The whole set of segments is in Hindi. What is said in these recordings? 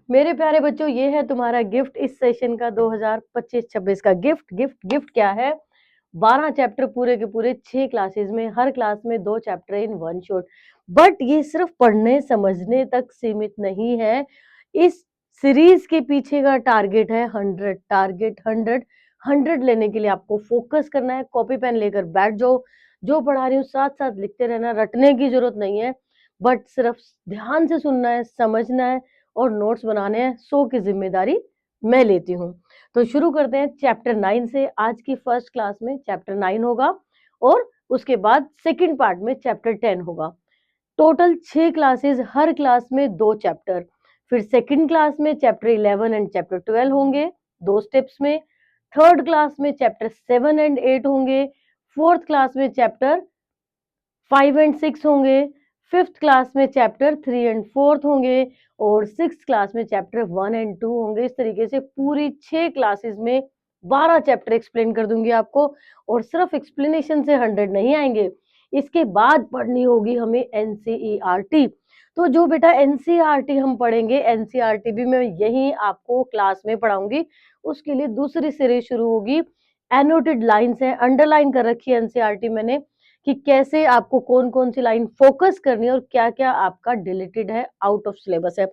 मेरे प्यारे बच्चों, ये है तुम्हारा गिफ्ट इस सेशन का 2025-26 का गिफ्ट। गिफ्ट गिफ्ट क्या है? 12 चैप्टर पूरे के पूरे 6 क्लासेस में, हर क्लास में 2 chapter in one shot. But ये सिर्फ पढ़ने समझने तक सीमित नहीं है। इस सीरीज के पीछे का टारगेट है 100। टारगेट 100 लेने के लिए आपको फोकस करना है। कॉपी पेन लेकर बैठ जाओ, जो पढ़ा रही हूँ साथ साथ लिखते रहना। रटने की जरूरत नहीं है, बट सिर्फ ध्यान से सुनना है, समझना है और नोट्स बनाने हैं। 100 की जिम्मेदारी मैं लेती हूँ। तो शुरू करते हैं चैप्टर 9 से। आज की फर्स्ट क्लास में चैप्टर 9 होगा और उसके बाद सेकंड पार्ट में चैप्टर 10 होगा। टोटल 6 क्लासेस, हर क्लास में 2 चैप्टर। फिर सेकंड क्लास में चैप्टर 11 एंड चैप्टर 12 होंगे 2 स्टेप्स में। थर्ड क्लास में चैप्टर 7 एंड 8 होंगे। फोर्थ क्लास में चैप्टर 5 एंड 6 होंगे। फिफ्थ क्लास में चैप्टर 3 एंड 4 होंगे और सिक्स क्लास में चैप्टर 1 एंड 2 होंगे। इस तरीके से पूरी 6 क्लासेस में 12 चैप्टर एक्सप्लेन कर दूंगी आपको। और सिर्फ एक्सप्लेनेशन से 100 नहीं आएंगे, इसके बाद पढ़नी होगी हमें एनसीईआरटी। तो जो बेटा एनसीईआरटी हम पढ़ेंगे, एनसीईआरटी भी मैं यही आपको क्लास में पढ़ाऊंगी। उसके लिए दूसरी सीरीज शुरू होगी। एनोटेड लाइन्स है, अंडरलाइन कर रखी है एनसीईआरटी मैंने, कि कैसे आपको कौन कौन सी लाइन फोकस करनी है और क्या क्या आपका डिलीटेड है, आउट ऑफ सिलेबस है।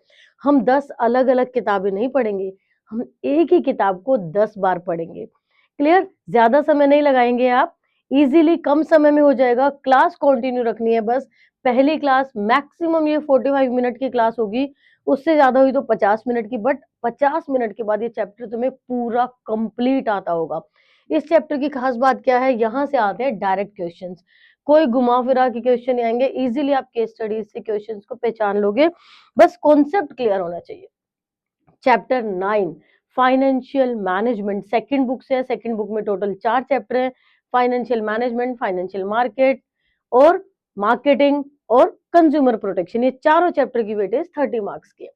हम 10 अलग अलग किताबें नहीं पढ़ेंगे, हम एक ही किताब को 10 बार पढ़ेंगे। क्लियर? ज्यादा समय नहीं लगाएंगे आप, इजीली कम समय में हो जाएगा। क्लास कंटिन्यू रखनी है बस। पहली क्लास मैक्सिमम ये 45 मिनट की क्लास होगी, उससे ज्यादा हुई तो 50 मिनट की। बट 50 मिनट के बाद ये चैप्टर तुम्हें पूरा कंप्लीट आता होगा। इस चैप्टर की खास बात क्या है? यहां से आते हैं डायरेक्ट क्वेश्चंस। कोई घुमा फिरा के क्वेश्चन नहीं आएंगे, इजीली आप केस स्टडीज से क्वेश्चंस को पहचान लोगे। बस कॉन्सेप्ट क्लियर होना चाहिए। Chapter 9 financial management second book से है। सेकंड बुक में टोटल 4 चैप्टर है। फाइनेंशियल मैनेजमेंट, फाइनेंशियल मार्केट और मार्केटिंग और कंज्यूमर प्रोटेक्शन, ये चारों चैप्टर की वेटेज 30 मार्क्स की है।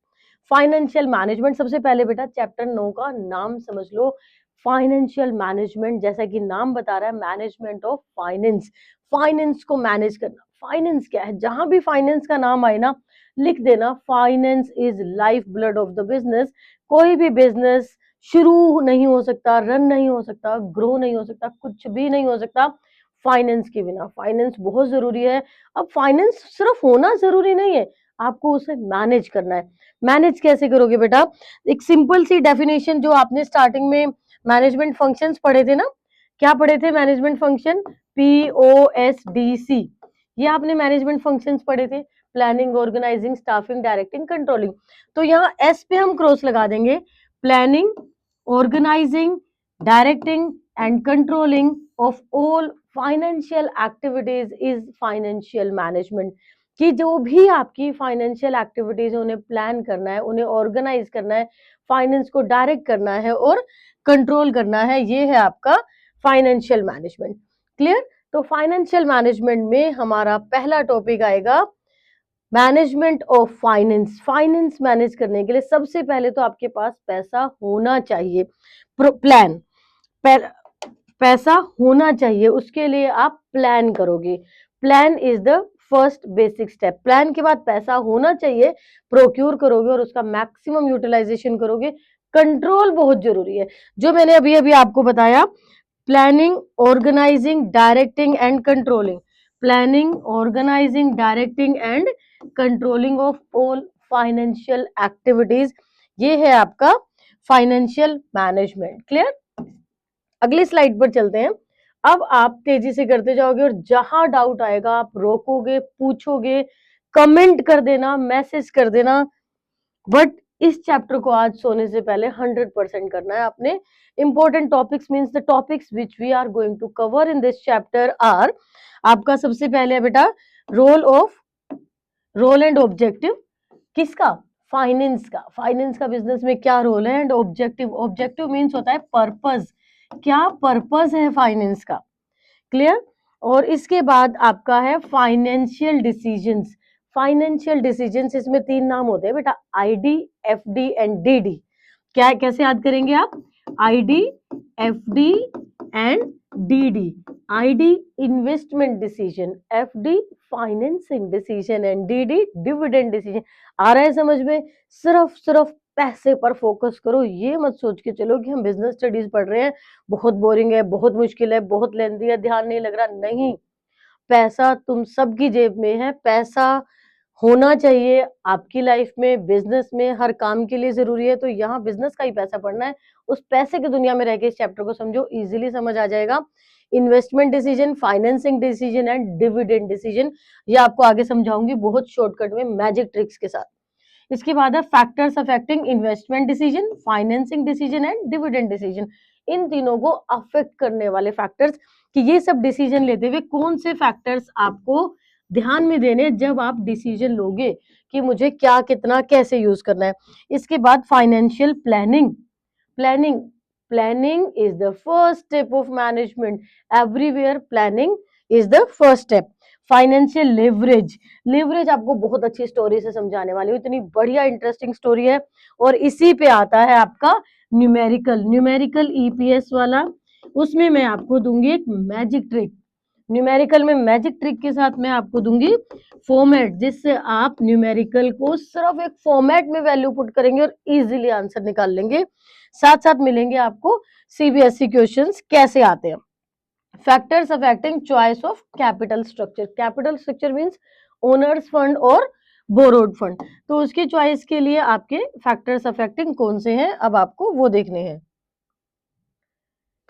फाइनेंशियल मैनेजमेंट, सबसे पहले बेटा चैप्टर 9 का नाम समझ लो। फाइनेंशियल मैनेजमेंट, जैसा कि नाम बता रहा है, मैनेजमेंट ऑफ फाइनेंस। फाइनेंस को मैनेज करना। फाइनेंस क्या है? जहां भी फाइनेंस का नाम आए ना, लिख देना finance is life blood of the business. कोई भी बिजनेस शुरू नहीं हो सकता, रन नहीं हो सकता, ग्रो नहीं हो सकता, कुछ भी नहीं हो सकता फाइनेंस के बिना। फाइनेंस बहुत जरूरी है। अब फाइनेंस सिर्फ होना जरूरी नहीं है, आपको उसे मैनेज करना है। मैनेज कैसे करोगे बेटा? एक सिंपल सी डेफिनेशन जो आपने स्टार्टिंग में मैनेजमेंट फंक्शंस पढ़े थे ना, क्या पढ़े थे? मैनेजमेंट फंक्शन POSDC, ये आपने मैनेजमेंट फंक्शंस पढ़े थे। Planning, organising, staffing, directing, controlling. तो यहाँ एस पे हम क्रॉस लगा देंगे। Planning, organising, directing and controlling of all financial activities is financial management. कि जो भी आपकी फाइनेंशियल एक्टिविटीज है, उन्हें प्लान करना है, उन्हें ऑर्गेनाइज करना है, फाइनेंस को डायरेक्ट करना है और कंट्रोल करना है, ये है आपका फाइनेंशियल मैनेजमेंट। क्लियर? तो फाइनेंशियल मैनेजमेंट में हमारा पहला टॉपिक आएगा management of finance. Finance manage करने के लिए सबसे पहले तो आपके पास पैसा होना चाहिए। प्लान, पैसा होना चाहिए, उसके लिए आप प्लान करोगे। Plan is the first basic step. Plan के बाद पैसा होना चाहिए, प्रोक्यूर करोगे और उसका मैक्सिमम यूटिलाइजेशन करोगे। कंट्रोल बहुत जरूरी है, जो मैंने अभी अभी आपको बताया। Planning, organising, directing and controlling. Planning, organising, directing and controlling of all financial activities, ये है आपका फाइनेंशियल मैनेजमेंट। क्लियर? अगली स्लाइड पर चलते हैं। अब आप तेजी से करते जाओगे और जहां डाउट आएगा आप रोकोगे, पूछोगे, कमेंट कर देना, मैसेज कर देना। बट इस चैप्टर को आज सोने से पहले 100% करना है आपने। Important topics means the topics which we are going to cover in this chapter are, आपका सबसे पहले है बेटा रोल एंड ऑब्जेक्टिव। किसका? फाइनेंस का। फाइनेंस का बिजनेस में क्या रोल है एंड ऑब्जेक्टिव। ऑब्जेक्टिव मींस होता है पर्पस, क्या पर्पस है फाइनेंस का। क्लियर? और इसके बाद आपका है फाइनेंशियल डिसीजंस। फाइनेंशियल डिसीजंस, इसमें 3 नाम होते हैं बेटा, आईडी, एफडी एंड डीडी। क्या, कैसे याद करेंगे आप? ID, FD and DD. ID investment decision, FD financing decision and DD dividend decision. आ रहा है समझ में? सिर्फ पैसे पर फोकस करो। ये मत सोच के चलो कि हम बिजनेस स्टडीज पढ़ रहे हैं, बहुत बोरिंग है, बहुत मुश्किल है, बहुत लेंथी है, ध्यान नहीं लग रहा। नहीं, पैसा तुम सबकी जेब में है, पैसा होना चाहिए आपकी लाइफ में, बिजनेस में, हर काम के लिए जरूरी है। तो यहाँ बिजनेस का ही पैसा पढ़ना है। उस पैसे की दुनिया में रह के इस चैप्टर को समझो, इजीली समझ आ जाएगा। Investment decision, financing decision and dividend decision, ये आपको आगे समझाऊंगी बहुत शॉर्टकट में मैजिक ट्रिक्स के साथ। इसके बाद है factors affecting investment decision, financing decision and dividend decision. इन तीनों को अफेक्ट करने वाले फैक्टर्स, कि ये सब डिसीजन लेते हुए कौन से फैक्टर्स आपको ध्यान में देने जब आप डिसीजन लोगे कि मुझे क्या, कितना, कैसे यूज करना है। इसके बाद financial planning. Planning planning is the first step of management, everywhere planning is the first step. Financial leverage, leverage आपको बहुत अच्छी स्टोरी से समझाने वाली हूँ, इतनी बढ़िया इंटरेस्टिंग स्टोरी है। और इसी पे आता है आपका न्यूमेरिकल, न्यूमेरिकल ईपीएस वाला, उसमें मैं आपको दूंगी एक मैजिक ट्रिक। न्यूमेरिकल में मैजिक ट्रिक के साथ मैं आपको दूंगी फॉर्मेट, जिससे आप न्यूमेरिकल को सिर्फ एक फॉर्मेट में वैल्यू पुट करेंगे और इजीली आंसर निकाल लेंगे। साथ साथ मिलेंगे आपको सीबीएसई क्वेश्चंस कैसे आते हैं। Factors affecting choice of capital structure, capital structure means owner's fund और बोरोड फंड, तो उसकी चॉइस के लिए आपके फैक्टर्स अफेक्टिंग कौन से हैं, अब आपको वो देखने हैं।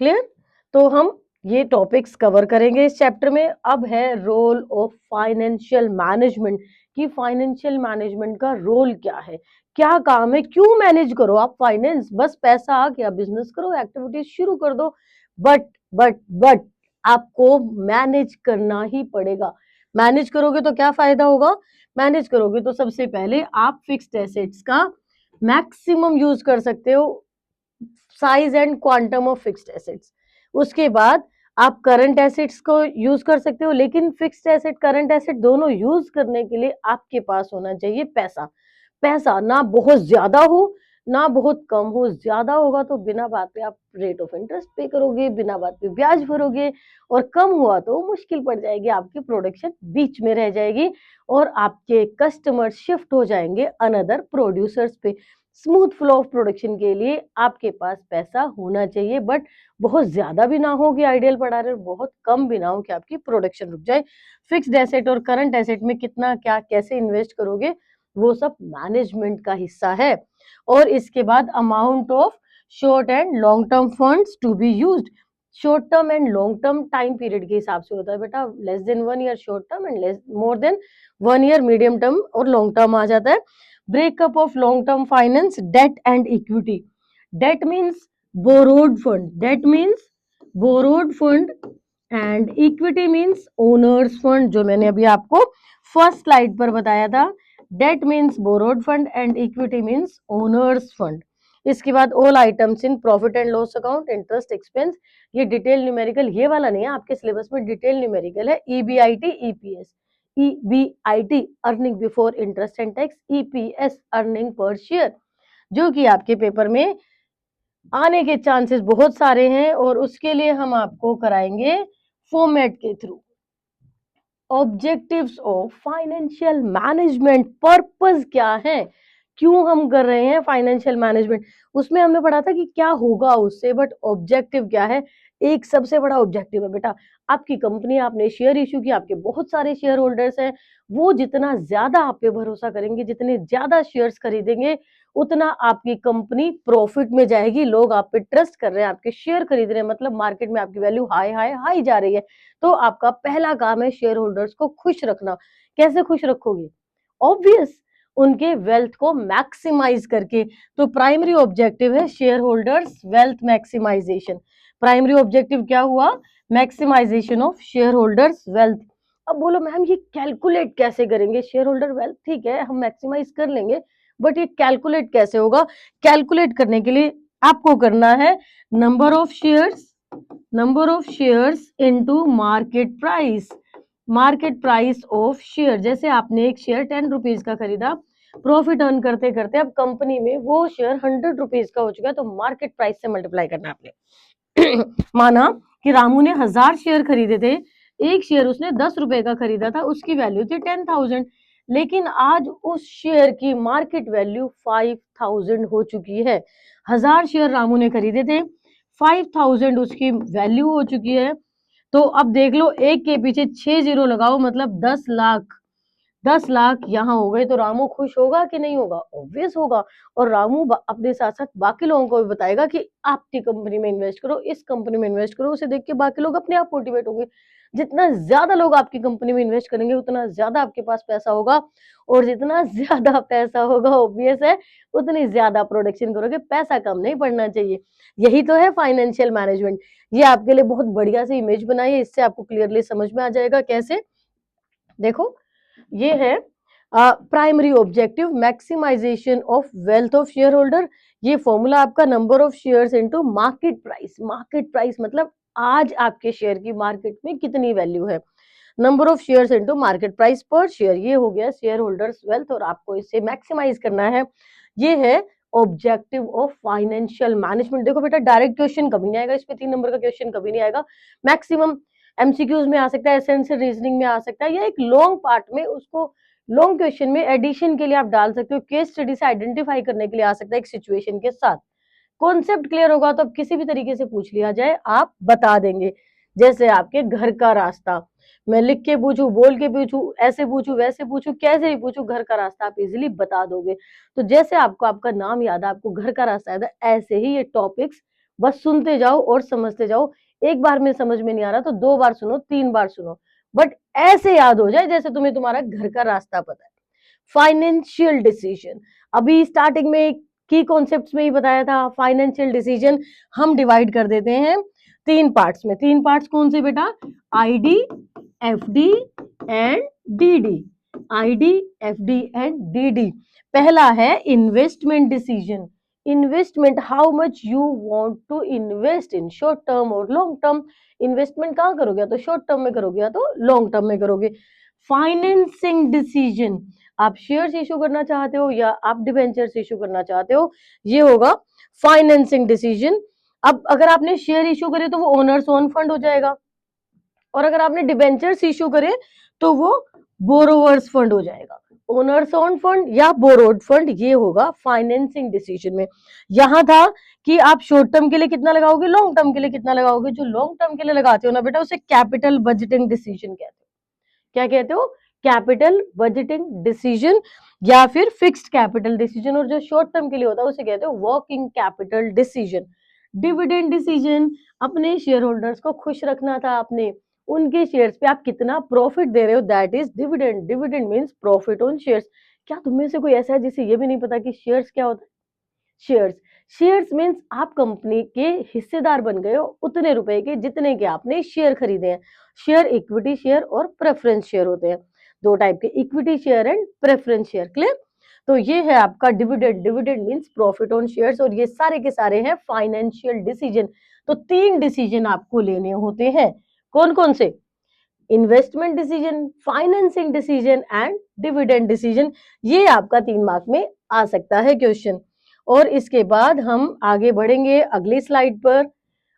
क्लियर? तो हम ये टॉपिक्स कवर करेंगे इस चैप्टर में। अब है रोल ऑफ फाइनेंशियल मैनेजमेंट, कि फाइनेंशियल मैनेजमेंट का रोल क्या है, क्या काम है, क्यों मैनेज करो आप फाइनेंस, बस पैसा आ गया बिजनेस करो, एक्टिविटीज शुरू कर दो। बट आपको मैनेज करना ही पड़ेगा। मैनेज करोगे तो क्या फायदा होगा, मैनेज करोगे तो सबसे पहले आप फिक्स्ड एसेट्स का मैक्सिमम यूज कर सकते हो, size and quantum of fixed assets. उसके बाद आप करंट एसेट्स को यूज कर सकते हो, लेकिन फिक्स्ड एसेट, करंट एसेट दोनों यूज करने के लिए आपके पास होना चाहिए पैसा। पैसा ना बहुत ज्यादा हो ना बहुत कम हो, ज्यादा होगा तो बिना बात पे आप रेट ऑफ इंटरेस्ट पे करोगे, बिना बात पे ब्याज भरोगे, और कम हुआ तो मुश्किल पड़ जाएगी, आपकी प्रोडक्शन बीच में रह जाएगी और आपके कस्टमर शिफ्ट हो जाएंगे अनदर प्रोड्यूसर्स पे। स्मूथ फ्लो ऑफ प्रोडक्शन के लिए आपके पास पैसा होना चाहिए, बट बहुत ज्यादा भी ना हो कि आइडियल पड़ा रहे, बहुत कम भी ना हो कि आपकी प्रोडक्शन रुक जाए। फिक्स्ड एसेट और करंट एसेट में कितना, क्या, कैसे इन्वेस्ट करोगे, वो सब मैनेजमेंट का हिस्सा है। और इसके बाद amount of short and long term funds to be used. Short term and long term time period के हिसाब से होता है बेटा, less than 1 year short term and less more than 1 year medium term और लॉन्ग टर्म आ जाता है। Breakup of long term finance, debt and equity. Debt means borrowed fund, debt means borrowed fund and equity means owners fund, जो मैंने अभी आपको फर्स्ट स्लाइड पर बताया था। Date means borrowed fund and equity means owners fund. इसके बाद all items in profit and loss account, interest expense, ये डिटेल न्यूमेरिकल, ये वाला नहीं है आपके सिलेबस में, डिटेल न्यूमेरिकल है। EBIT EPS, EBIT earning before interest and tax, EPS earning per share, जो कि आपके पेपर में आने के चांसेस बहुत सारे हैं और उसके लिए हम आपको कराएंगे फॉर्मेट के through. Objectives of financial management, purpose क्या है, क्यों हम कर रहे हैं फाइनेंशियल मैनेजमेंट, उसमें हमने पढ़ा था कि क्या होगा उससे, बट ऑब्जेक्टिव क्या है। एक सबसे बड़ा ऑब्जेक्टिव है बेटा, आपकी कंपनी, आपने शेयर इश्यू किया, आपके बहुत सारे शेयर होल्डर्स हैं, वो जितना ज्यादा आप पे भरोसा करेंगे, जितने ज्यादा शेयर्स खरीदेंगे, उतना आपकी कंपनी प्रॉफिट में जाएगी। लोग आप पे ट्रस्ट कर रहे हैं, आपके शेयर खरीद रहे हैं, मतलब मार्केट में आपकी वैल्यू हाई हाई हाई जा रही है। तो आपका पहला काम है शेयर होल्डर्स को खुश रखना। कैसे खुश रखोगे, ऑब्वियस, उनके वेल्थ को मैक्सिमाइज करके। तो प्राइमरी ऑब्जेक्टिव है shareholders wealth maximisation. Primary objective क्या हुआ, maximisation of share holders wealth. अब बोलो मैम ये कैलकुलेट कैसे करेंगे, शेयर होल्डर वेल्थ ठीक है हम मैक्सिमाइज कर लेंगे, बट ये कैलकुलेट कैसे होगा। कैलकुलेट करने के लिए आपको करना है number of shares into market price, market price of share. जैसे आपने एक शेयर 10 रुपीज का खरीदा, प्रॉफिट अर्न करते करते अब कंपनी में वो शेयर 100 रुपीज का हो चुका है, तो मार्केट प्राइस से मल्टीप्लाई करना आपने। माना कि रामू ने 1000 शेयर खरीदे थे, एक शेयर उसने 10 रुपए का खरीदा था, उसकी वैल्यू थी 10,000, लेकिन आज उस शेयर की मार्केट वैल्यू 5000 हो चुकी है। 1000 शेयर रामू ने खरीदे थे, 5000 उसकी वैल्यू हो चुकी है। तो अब देख लो, एक के पीछे 6 जीरो लगाओ, मतलब 10 लाख। 10 लाख यहाँ हो गए, तो रामू खुश होगा कि नहीं होगा? ऑब्वियस होगा। और रामू अपने साथ साथ बाकी लोगों को भी बताएगा कि आपकी कंपनी में इन्वेस्ट करो, इस कंपनी में इन्वेस्ट करो। उसे देख के बाकी लोग अपने आप मोटिवेट होंगे। जितना ज्यादा लोग आपकी कंपनी में इन्वेस्ट करेंगे, उतना ज्यादा आपके पास पैसा होगा, और जितना ज्यादा पैसा होगा, ऑब्वियस है, उतनी ज्यादा प्रोडक्शन करोगे। पैसा कम नहीं पड़ना चाहिए। यही तो है फाइनेंशियल मैनेजमेंट। ये आपके लिए बहुत बढ़िया सी इमेज बनाई है, इससे आपको क्लियरली समझ में आ जाएगा कैसे। देखो, ये है primary objective, maximisation of wealth of shareholder. ये फॉर्मूला आपका number of shares into market price. Market price मतलब आज आपके शेयर की मार्केट में कितनी वैल्यू है। Number of shares into market price पर शेयर, ये हो गया शेयर होल्डर्स वेल्थ, और आपको इसे मैक्सिमाइज करना है। ये है ऑब्जेक्टिव ऑफ फाइनेंशियल मैनेजमेंट। देखो बेटा, डायरेक्ट क्वेश्चन कभी नहीं आएगा इसमें, 3 नंबर का क्वेश्चन कभी नहीं आएगा। मैक्सिमम एमसीक्यूज में आ सकता है, एसेंशियल रीजनिंग में आ सकता है, या एक लॉन्ग पार्ट में, उसको लॉन्ग क्वेश्चन में एडिशन के लिए आप डाल सकते हो। केस स्टडी से आइडेंटिफाई करने के लिए आ सकता है एक सिचुएशन के साथ। कॉन्सेप्ट क्लियर होगा तो अब किसी भी तरीके से पूछ लिया जाए आप बता देंगे। जैसे आपके घर का रास्ता, मैं लिख के पूछूं, बोल के पूछूं, ऐसे पूछूं, वैसे पूछूं, कैसे भी पूछूं, घर का रास्ता आप इजीली बता दोगे। तो जैसे आपको आपका नाम याद है, आपको घर का रास्ता याद है, ऐसे ही ये टॉपिक्स बस सुनते जाओ और समझते जाओ। एक बार में समझ में नहीं आ रहा तो 2 बार सुनो, 3 बार सुनो, बट ऐसे याद हो जाए जैसे तुम्हें तुम्हारा घर का रास्ता पता है। फाइनेंशियल डिसीजन, अभी स्टार्टिंग में की कॉन्सेप्ट्स में ही बताया था। फाइनेंशियल डिसीजन हम डिवाइड कर देते हैं 3 पार्ट्स में। 3 पार्ट्स कौन से बेटा? ID, FD and DD. ID, FD and DD. पहला है investment decision. Investment, how much you want to invest in, short term और लॉन्ग टर्म। इन्वेस्टमेंट कहाँ करोगे? या तो शॉर्ट टर्म में करोगे या तो लॉन्ग टर्म में करोगे। फाइनेंसिंग डिसीजन, आप शेयर्स इशू करना चाहते हो या आप डिबेंचर्स इशू करना चाहते हो, ये होगा फाइनेंसिंग डिसीजन। अब अगर आपने शेयर इशू करे तो वो ओनर्स ओन फंड हो जाएगा, और अगर आपने डिबेंचर्स इशू करे तो वो बोरोवर्स फंड हो जाएगा। ओनर्स ओन फंड या बोरोड फंड, ये होगा फाइनेंसिंग डिसीजन में। यहां था कि आप शॉर्ट टर्म के लिए कितना लगाओगे, लॉन्ग टर्म के लिए कितना लगाओगे। जो लॉन्ग टर्म के लिए लगाते हो ना बेटा, उसे कैपिटल बजटिंग डिसीजन कहते हो। क्या कहते हो? कैपिटल बजटिंग डिसीजन या फिर फिक्स्ड कैपिटल डिसीजन। और जो शॉर्ट टर्म के लिए होता है उसे कहते हो working capital decision. Dividend decision, अपने शेयर होल्डर्स को खुश रखना था, आपने उनके शेयर्स पे आप कितना प्रॉफिट दे रहे हो, that is dividend. Dividend means profit on shares. क्या तुम में से कोई ऐसा है जिसे ये भी नहीं पता कि शेयर्स क्या होता है? शेयर्स, शेयर्स मींस आप कंपनी के हिस्सेदार बन गए हो उतने रुपए के जितने के आपने शेयर खरीदे हैं। शेयर इक्विटी शेयर और प्रेफरेंस शेयर होते हैं, 2 टाइप के, equity share and preference share. Clear? तो ये है आपका dividend. Dividend means profit on shares, और ये सारे के सारे हैं फाइनेंशियल डिसीजन। तो 3 डिसीजन आपको लेने होते हैं। कौन कौन से? Investment decision, financing decision and dividend decision. ये आपका 3 मार्क में आ सकता है क्वेश्चन। और इसके बाद हम आगे बढ़ेंगे अगली स्लाइड पर।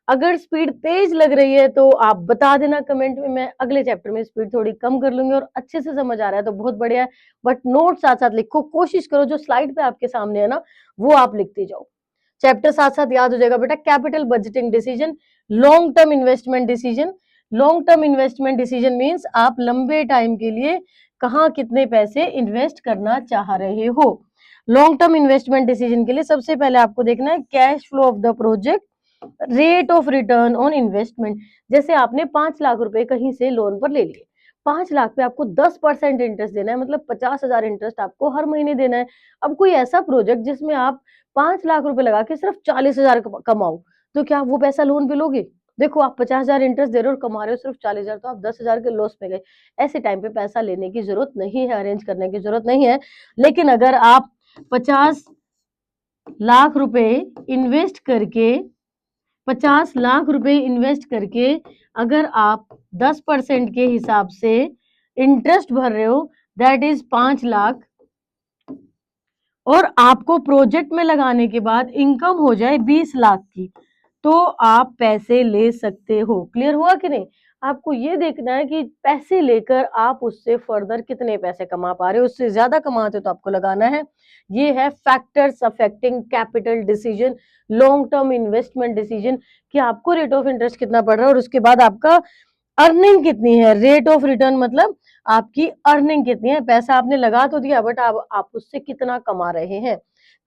अगर स्पीड तेज लग रही है तो आप बता देना कमेंट में, मैं अगले चैप्टर में स्पीड थोड़ी कम कर लूंगी। और अच्छे से समझ आ रहा है तो बहुत बढ़िया है, बट नोट साथ साथ लिखो, कोशिश करो जो स्लाइड पे आपके सामने है ना वो आप लिखते जाओ। चैप्टर साथ साथ याद हो जाएगा बेटा। Capital budgeting decision, long term investment decision. Long term investment decision means आप लंबे टाइम के लिए कहाँ कितने पैसे इन्वेस्ट करना चाह रहे हो। लॉन्ग टर्म इन्वेस्टमेंट डिसीजन के लिए सबसे पहले आपको देखना है cash flow of the project, rate of return on investment. जैसे आपने 5 लाख रुपए कहीं से लोन पर ले लिए, 5 लाख पे आपको 10% इंटरेस्ट देना है, मतलब 50,000 इंटरेस्ट आपको हर महीने देना है। अब कोई ऐसा प्रोजेक्ट जिसमें आप 5 लाख रुपए लगा के सिर्फ 40,000 कमाओ, तो क्या वो पैसा लोन पे लोगे? देखो, आप 50,000 इंटरेस्ट दे रहे हो और कमा रहे हो सिर्फ 40,000, तो आप 10,000 के लॉस में गए। ऐसे टाइम पे पैसा लेने की जरूरत नहीं है, अरेंज करने की जरूरत नहीं है। लेकिन अगर आप 50 लाख रुपए इन्वेस्ट करके 50 लाख रुपए इन्वेस्ट करके अगर आप 10% के हिसाब से इंटरेस्ट भर रहे हो, दैट इज 5 लाख, और आपको प्रोजेक्ट में लगाने के बाद इनकम हो जाए 20 लाख की, तो आप पैसे ले सकते हो। क्लियर हुआ कि नहीं? आपको ये देखना है कि पैसे लेकर आप उससे फर्दर कितने पैसे कमा पा रहे हो, उससे ज्यादा कमाते हो तो आपको लगाना है। ये है factors affecting capital decision, long term investment decision, कि आपको रेट ऑफ इंटरेस्ट कितना पड़ रहा है और उसके बाद आपका अर्निंग कितनी है। रेट ऑफ रिटर्न मतलब आपकी अर्निंग कितनी है, पैसा आपने लगा तो दिया बट आप उससे कितना कमा रहे हैं।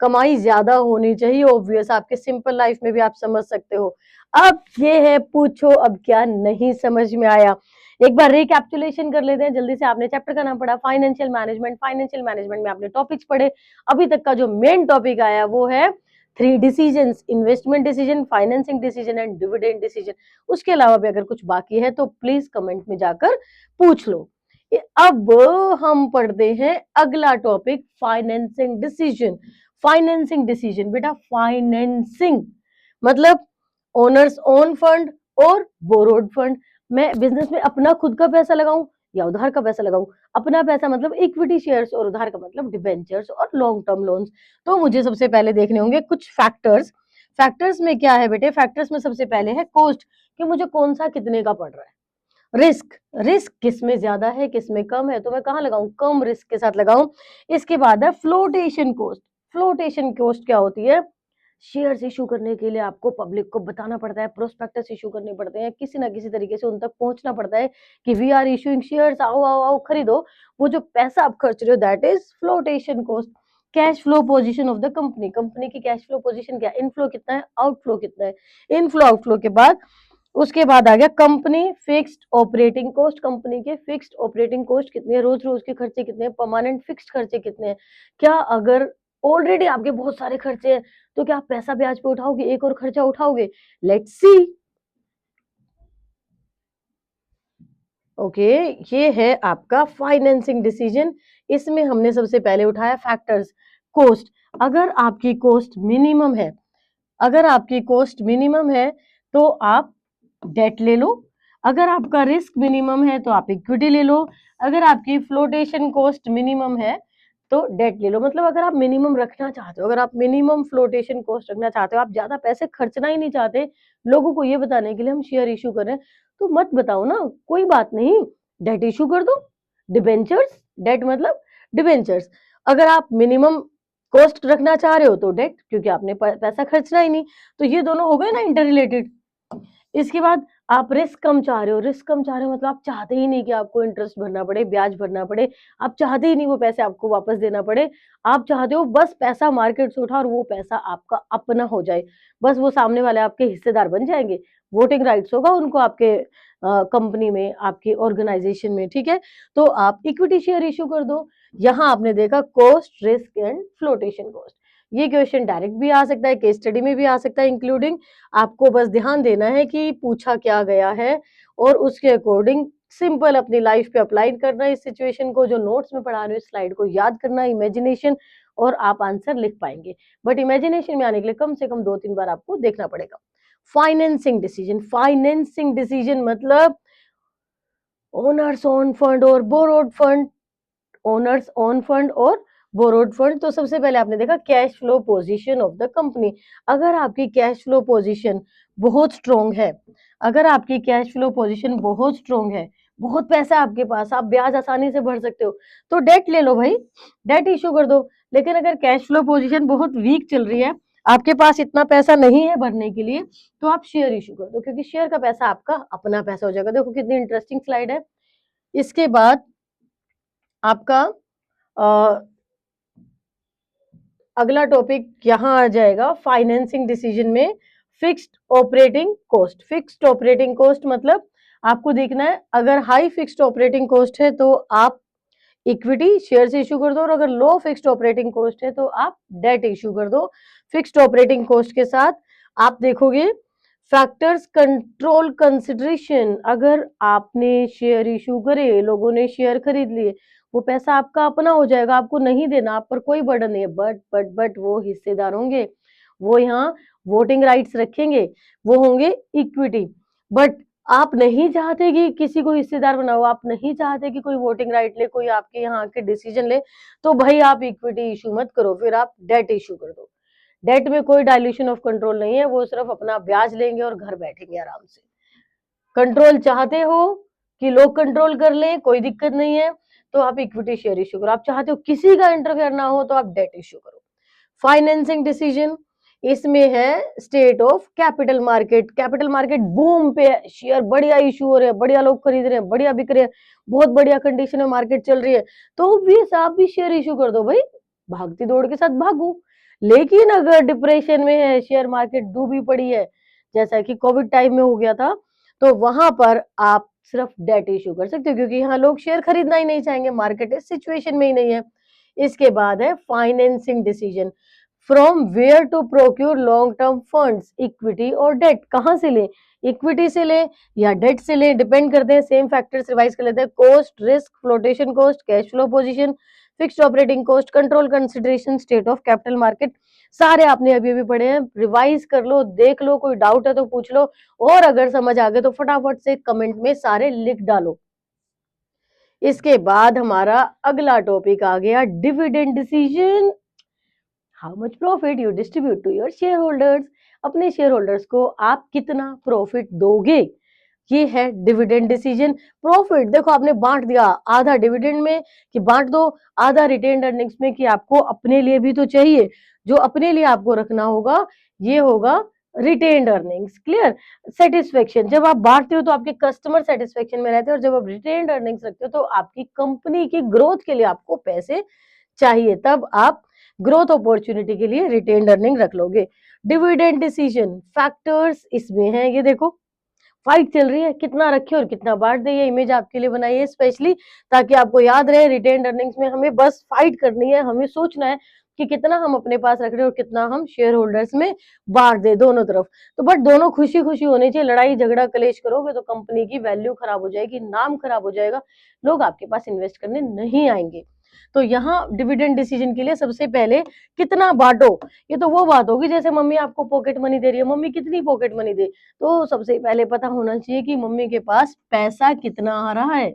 कमाई ज्यादा होनी चाहिए, ऑब्वियस, आपके सिंपल लाइफ में भी आप समझ सकते हो। अब ये है पूछो अब क्या नहीं समझ में आया। एक बार रिकैप्चुलेशन कर लेते हैं जल्दी से। आपने चैप्टर का नाम पढ़ा फाइनेंशियल मैनेजमेंट, फाइनेंशियल मैनेजमेंट में आपने टॉपिक्स पढ़े। अभी तक का जो मेन टॉपिक आया वो है 3 decisions, investment decision, financing decision and dividend decision. उसके अलावा भी अगर कुछ बाकी है तो प्लीज कमेंट में जाकर पूछ लो। अब हम पढ़ते हैं अगला topic, financing decision. Financing decision बेटा, फाइनेंसिंग मतलब ओनर्स ओन फंड और बोरोड फंड। मैं बिजनेस में अपना खुद का पैसा लगाऊं या उधार का पैसा लगाऊं। अपना पैसा मतलब इक्विटी शेयर्स और उधार का मतलब डिबेंचर्स और लॉन्ग टर्म लोन्स। तो मुझे सबसे पहले देखने होंगे कुछ फैक्टर्स। फैक्टर्स में क्या है बेटे, फैक्टर्स में सबसे पहले है कॉस्ट, कि मुझे कौन सा कितने का पड़ रहा है। रिस्क, रिस्क किस में ज्यादा है किस में कम है, तो मैं कहाँ लगाऊं, कम रिस्क के साथ लगाऊं। इसके बाद है फ्लोटेशन कॉस्ट। फ्लोटेशन कॉस्ट क्या होती है, शेयर्स इशू करने के लिए आपको पब्लिक को बताना पड़ता है, प्रोस्पेक्टस इशू करने पड़ते हैं, किसी ना किसी तरीके से उन तक पहुंचना पड़ता है कि वी आर इशूइंग शेयर्स, आओ आओ आओ खरीदो। वो जो पैसा आप खर्च रहे हो that is flotation cost. Cash flow position of the company, company की कैश फ्लो पोजीशन क्या, इनफ्लो कितना है आउटफ्लो कितना है। इनफ्लो आउटफ्लो के बाद उसके बाद आ गया company fixed operating cost. Company के फिक्स्ड ऑपरेटिंग कॉस्ट कितने हैं, रोज रोज के खर्चे कितने हैं, परमानेंट फिक्स्ड खर्चे कितने हैं। क्या अगर ऑलरेडी आपके बहुत सारे खर्चे हैं तो क्या आप पैसा ब्याज पे उठाओगे, एक और खर्चा उठाओगे। Let's see. ओके, ये है आपका फाइनेंसिंग डिसीजन। इसमें हमने सबसे पहले उठाया फैक्टर्स, कॉस्ट। अगर आपकी कॉस्ट मिनिमम है, अगर आपकी कॉस्ट मिनिमम है तो आप डेट ले लो। अगर आपका रिस्क मिनिमम है तो आप इक्विटी ले लो। अगर आपकी फ्लोटेशन कॉस्ट मिनिमम है तो डेट ले लो। मतलब अगर आप मिनिमम रखना चाहते हो, अगर आप मिनिमम फ्लोटेशन कॉस्ट रखना चाहते हो, आप ज्यादा पैसे खर्चना ही नहीं चाहते लोगों को ये बताने के लिए हम शेयर इशू कर रहे हैं, तो मत बताओ ना, कोई बात नहीं, डेट इशू कर दो। डिबेंचर्स, डेट मतलब डिबेंचर्स। अगर आप मिनिमम कॉस्ट रखना चाह रहे हो तो डेट, क्योंकि आपने पैसा खर्चना ही नहीं। तो ये दोनों हो गए ना इंटर रिलेटेड। इसके बाद आप रिस्क कम चाह रहे हो, रिस्क कम चाह रहे हो मतलब आप चाहते ही नहीं कि आपको इंटरेस्ट भरना पड़े, ब्याज भरना पड़े। आप चाहते ही नहीं वो पैसे आपको वापस देना पड़े। आप चाहते हो बस पैसा मार्केट से उठा और वो पैसा आपका अपना हो जाए, बस वो सामने वाले आपके हिस्सेदार बन जाएंगे, वोटिंग राइट्स होगा उनको आपके कंपनी में, आपकी ऑर्गेनाइजेशन में, ठीक है। तो आप इक्विटी शेयर इशू कर दो। यहाँ आपने देखा cost, risk and flotation cost. ये क्वेश्चन डायरेक्ट भी आ सकता है, केस स्टडी में भी आ सकता है इंक्लूडिंग। आपको बस ध्यान देना है कि पूछा क्या गया है और उसके अकॉर्डिंग सिंपल अपनी लाइफ पे अप्लाई करना है इस सिचुएशन को। जो नोट्स में पढ़ा रहे हो स्लाइड को याद करना, इमेजिनेशन, और आप आंसर लिख पाएंगे। बट इमेजिनेशन में आने के लिए कम से कम 2-3 बार आपको देखना पड़ेगा। फाइनेंसिंग डिसीजन, फाइनेंसिंग डिसीजन मतलब ओनर्स ओन फंड और borrowed fund. Owners own fund और बोरोड फंड। तो सबसे पहले आपने देखा cash flow position of the company. अगर आपकी कैश फ्लो पोजीशन बहुत स्ट्रोंग है, अगर आपकी कैश फ्लो पोजीशन बहुत स्ट्रोंग है, बहुत पैसा है आपके पास, आप ब्याज आसानी से भर सकते हो, तो डेट ले लो भाई, डेट इशू कर दो। लेकिन अगर कैश फ्लो पोजीशन बहुत वीक चल रही है, आपके पास इतना पैसा नहीं है भरने के लिए, तो आप शेयर इशू कर दो, क्योंकि शेयर का पैसा आपका अपना पैसा हो जाएगा। देखो कितनी इंटरेस्टिंग स्लाइड है। इसके बाद आपका अगला टॉपिक यहाँ आ जाएगा फाइनेंसिंग डिसीजन में fixed operating cost. Fixed operating cost मतलब आपको देखना है, अगर हाई फिक्स्ड ऑपरेटिंग कॉस्ट है तो आप इक्विटी शेयर से इशू कर दो, और अगर लो फिक्स्ड ऑपरेटिंग कॉस्ट है तो आप डेट इशू कर दो। फिक्स्ड ऑपरेटिंग कॉस्ट के साथ आप देखोगे फैक्टर्स कंट्रोल कंसिडरेशन। अगर आपने शेयर इशू करे, लोगों ने शेयर खरीद लिए, वो पैसा आपका अपना हो जाएगा, आपको नहीं देना, आप पर कोई बर्डन नहीं है। बट वो हिस्सेदार होंगे, वो यहाँ वोटिंग राइट्स रखेंगे, वो होंगे इक्विटी। बट आप नहीं चाहते कि किसी को हिस्सेदार बनाओ, आप नहीं चाहते कि कोई वोटिंग राइट ले, कोई आपके यहाँ के डिसीजन ले, तो भाई आप इक्विटी इशू मत करो, फिर आप डेट इशू कर दो। डेट में कोई डायल्यूशन ऑफ कंट्रोल नहीं है, वो सिर्फ अपना ब्याज लेंगे और घर बैठेंगे आराम से। कंट्रोल चाहते हो कि लोग कंट्रोल कर ले, कोई दिक्कत नहीं है, तो आप इक्विटी शेयर इश्यू करो। आप चाहते हो किसी का इंटरफेयर ना हो, तो आप डेट इश्यू करो। फाइनेंसिंग डिसीजन, इसमें है state of capital market. Capital market boom पे है, शेयर बढ़िया इशू हो रहे हैं, बढ़िया लोग खरीद रहे हैं, बढ़िया बिक रहे हैं, बहुत बढ़िया कंडीशन में मार्केट चल रही है, तो ऑब्वियस आप भी शेयर इशू कर दो भाई, भागती दौड़ के साथ भागो। लेकिन अगर डिप्रेशन में है, शेयर मार्केट डूबी पड़ी है, जैसा कि कोविड टाइम में हो गया था, तो वहां पर आप सिर्फ डेट इशू कर सकते हो, क्योंकि यहाँ लोग शेयर खरीदना ही नहीं चाहेंगे, मार्केट इस सिचुएशन में ही नहीं है। इसके बाद है financing decision, from where to procure long term funds, equity और डेट, कहां से ले, इक्विटी से ले या डेट से ले, डिपेंड करते हैं, सेम फैक्टर्स रिवाइज कर लेते हैं, cost, risk, flotation cost, cash flow position, fixed operating cost, control consideration, state of capital market, सारे आपने अभी अभी पढ़े हैं, रिवाइज कर लो, देख लो, कोई डाउट है तो पूछ लो, और अगर समझ आ गए तो फटाफट से कमेंट में सारे लिख डालो। इसके बाद हमारा अगला टॉपिक आ गया dividend decision, how much profit you distribute to your shareholders, अपने शेयर होल्डर्स को आप कितना प्रॉफिट दोगे, ये है डिविडेंड डिसीजन। प्रॉफिट देखो आपने बांट दिया, आधा डिविडेंड में कि बांट दो, आधा रिटेन्ड अर्निंग्स में कि आपको अपने लिए भी तो चाहिए, जो अपने लिए आपको रखना होगा ये होगा रिटेन्ड अर्निंग्स। क्लियर, सेटिस्फेक्शन, जब आप बांटते हो तो आपके कस्टमर सेटिस्फेक्शन में रहते हैं, और जब आप रिटेन्ड अर्निंग्स रखते हो तो आपकी कंपनी की ग्रोथ के लिए आपको पैसे चाहिए, तब आप ग्रोथ अपॉर्चुनिटी के लिए रिटेन्ड अर्निंग रख लोगे। डिविडेंड डिसीजन फैक्टर्स इसमें है, ये देखो फाइट चल रही है, कितना रखे और कितना बांट दे, ये इमेज आपके लिए बनाई है स्पेशली ताकि आपको याद रहे, रिटेन्ड अर्निंग्स में हमें बस फाइट करनी है, हमें सोचना है कि कितना हम अपने पास रख रहे हैं और कितना हम शेयर होल्डर्स में बांट दे, दोनों तरफ। तो बट दोनों खुशी खुशी होनी चाहिए, लड़ाई झगड़ा कलेश करोगे तो कंपनी की वैल्यू खराब हो जाएगी, नाम खराब हो जाएगा, लोग आपके पास इन्वेस्ट करने नहीं आएंगे। तो यहाँ डिविडेंड डिसीजन के लिए सबसे पहले कितना बांटो, ये तो वो बात होगी जैसे मम्मी आपको पॉकेट मनी दे रही है, मम्मी कितनी पॉकेट मनी दे, तो सबसे पहले पता होना चाहिए कि मम्मी के पास पैसा कितना आ रहा है,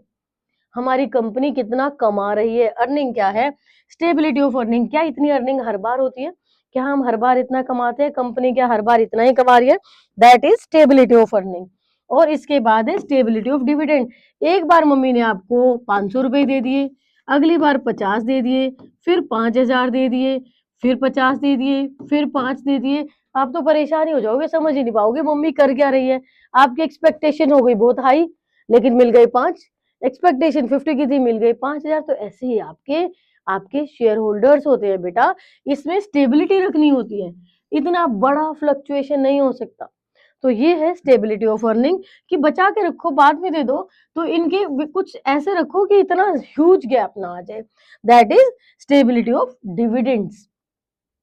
हमारी कंपनी कितना कमा रही है, अर्निंग क्या है, स्टेबिलिटी ऑफ अर्निंग, क्या इतनी अर्निंग हर बार होती है, क्या हम हर बार इतना कमाते हैं, कंपनी क्या हर बार इतना ही कमा रही है, that is stability of earning. और इसके बाद है स्टेबिलिटी ऑफ डिविडेंड, एक बार मम्मी ने आपको 500 रुपए दे दिए, अगली बार 50 दे दिए, फिर 5,000 दे दिए, फिर 50 दे दिए, फिर 5 दे दिए, आप तो परेशान ही हो जाओगे, समझ ही नहीं पाओगे मम्मी कर क्या रही है। आपकी एक्सपेक्टेशन हो गई बहुत हाई, लेकिन मिल गई 5, एक्सपेक्टेशन 50 की थी, मिल गई 5,000, तो ऐसे ही आपके आपके शेयर होल्डर्स होते हैं बेटा, इसमें स्टेबिलिटी रखनी होती है, इतना बड़ा फ्लक्चुएशन नहीं हो सकता। तो ये है स्टेबिलिटी ऑफ अर्निंग कि बचा के रखो, बाद में दे दो, तो इनके कुछ ऐसे रखो कि इतना ह्यूज गैप ना आ जाए, that is stability of dividends.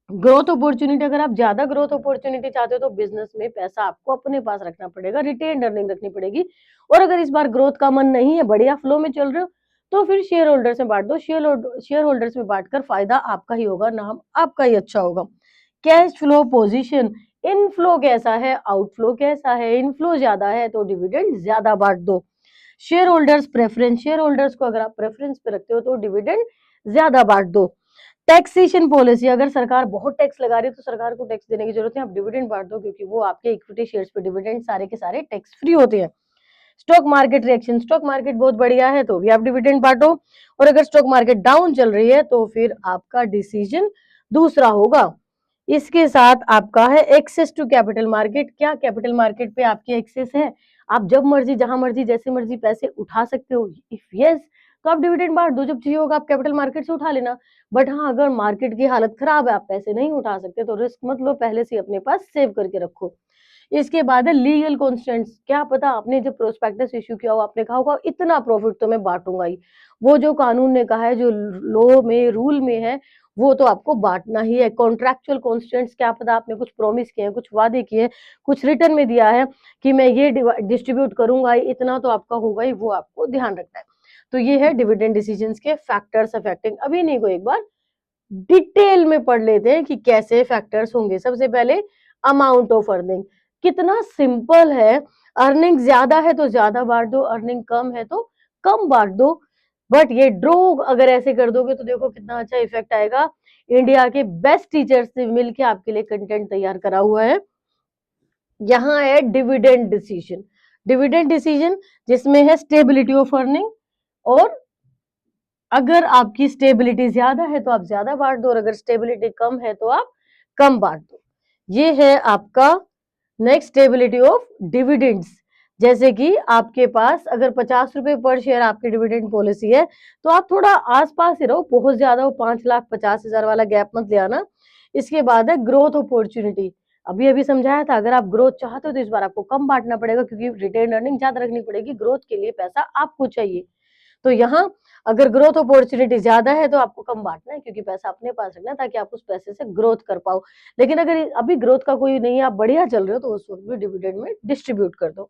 Growth opportunity, अगर आप ज्यादा ग्रोथ अपॉर्चुनिटी चाहते हो तो बिजनेस में पैसा आपको अपने पास रखना पड़ेगा, रिटेन अर्निंग रखनी पड़ेगी, और अगर इस बार ग्रोथ का मन नहीं है, बढ़िया फ्लो में चल रहे हो, तो फिर शेयर होल्डर्स में बांट दो, शेयर होल्डर्स में बांटकर फायदा आपका ही होगा, नाम आपका ही अच्छा होगा। कैश फ्लो पोजीशन, इनफ्लो कैसा है, आउटफ्लो कैसा है, इनफ्लो ज्यादा है तो डिविडेंड ज्यादा बांट दो। Share holders preference, share holders को अगर आप प्रेफरेंस पे रखते हो तो डिविडेंड ज्यादा बांट दो। टैक्सेशन पॉलिसी, अगर सरकार बहुत टैक्स लगा रही है तो सरकार को टैक्स देने की जरूरत है, आप डिविडेंड बांट दो, क्योंकि वो आपके इक्विटी शेयर्स पे डिविडेंड सारे के सारे टैक्स फ्री होते हैं। Stock market reaction, stock market बहुत बढ़िया है तो भी आप डिविडेंड बांटो, और अगर स्टॉक मार्केट डाउन चल रही है तो फिर आपका डिसीजन दूसरा होगा। इसके साथ आपका है एक्सेस टू कैपिटल मार्केट, क्या कैपिटल मार्केट पे आपकी एक्सेस है, आप जब मर्जी जहां मर्जी जैसे मर्जी पैसे उठा सकते हो, इफ यस तो आप डिविडेंड बांट दो, जब चाहिए होगा आप कैपिटल मार्केट से उठा लेना। बट हाँ, अगर मार्केट की हालत खराब है, आप पैसे नहीं उठा सकते, तो रिस्क मत लो, पहले से अपने पास सेव करके रखो। इसके बाद है लीगल कॉन्स्टेंट्स, क्या पता आपने जब प्रोस्पेक्टस इश्यू किया हो आपने कहा होगा इतना प्रॉफिट तो मैं बांटूंगा ही, वो जो कानून ने कहा है, जो लॉ में रूल में है, वो तो आपको बांटना ही है। कॉन्ट्रैक्चुअल कॉन्स्टेंट्स, क्या पता आपने कुछ प्रॉमिस किए हैं, कुछ वादे किए हैं, कुछ रिटर्न में दिया है कि मैं ये डिस्ट्रीब्यूट करूंगा, इतना तो आपका होगा ही, वो आपको ध्यान रखना है। तो ये है डिविडेंड डिसीजंस के फैक्टर्स अफेक्टिंग। अभी नहीं को एक बार डिटेल में पढ़ लेते हैं कि कैसे फैक्टर्स होंगे। सबसे पहले अमाउंट ऑफ अर्निंग, कितना सिंपल है, अर्निंग ज्यादा है तो ज्यादा बांट दो, अर्निंग कम है तो कम बांट दो। बट ये ड्रॉ अगर ऐसे कर दोगे तो देखो कितना अच्छा इफेक्ट आएगा। इंडिया के बेस्ट टीचर्स से मिलके आपके लिए कंटेंट तैयार करा हुआ है। यहाँ है डिविडेंड डिसीजन, डिविडेंड डिसीजन जिसमें है स्टेबिलिटी ऑफ अर्निंग, और अगर आपकी स्टेबिलिटी ज्यादा है तो आप ज्यादा बांट दो, और अगर स्टेबिलिटी कम है तो आप कम बांट दो। ये है आपका नेक्स्ट स्टेबिलिटी ऑफ डिविडेंड्स। जैसे कि आपके पास अगर 50 रुपए पर शेयर आपकी डिविडेंड पॉलिसी है तो आप थोड़ा आसपास ही रहो, बहुत ज्यादा वो 5,50,000 वाला गैप मत ले आना। इसके बाद है ग्रोथ अपॉर्चुनिटी। अभी अभी समझाया था, अगर आप ग्रोथ चाहते हो तो इस बार आपको कम बांटना पड़ेगा, क्योंकि रिटेन अर्निंग ज्यादा रखनी पड़ेगी, ग्रोथ के लिए पैसा आपको चाहिए। तो यहाँ अगर ग्रोथ अपॉर्चुनिटी ज्यादा है तो आपको कम बांटना है, क्योंकि पैसा अपने पास रखना है ताकि आप उस पैसे से ग्रोथ कर पाओ। लेकिन अगर अभी ग्रोथ का कोई नहीं है, आप बढ़िया चल रहे हो, तो उस वक्त भी डिविडेंड में डिस्ट्रीब्यूट कर दो।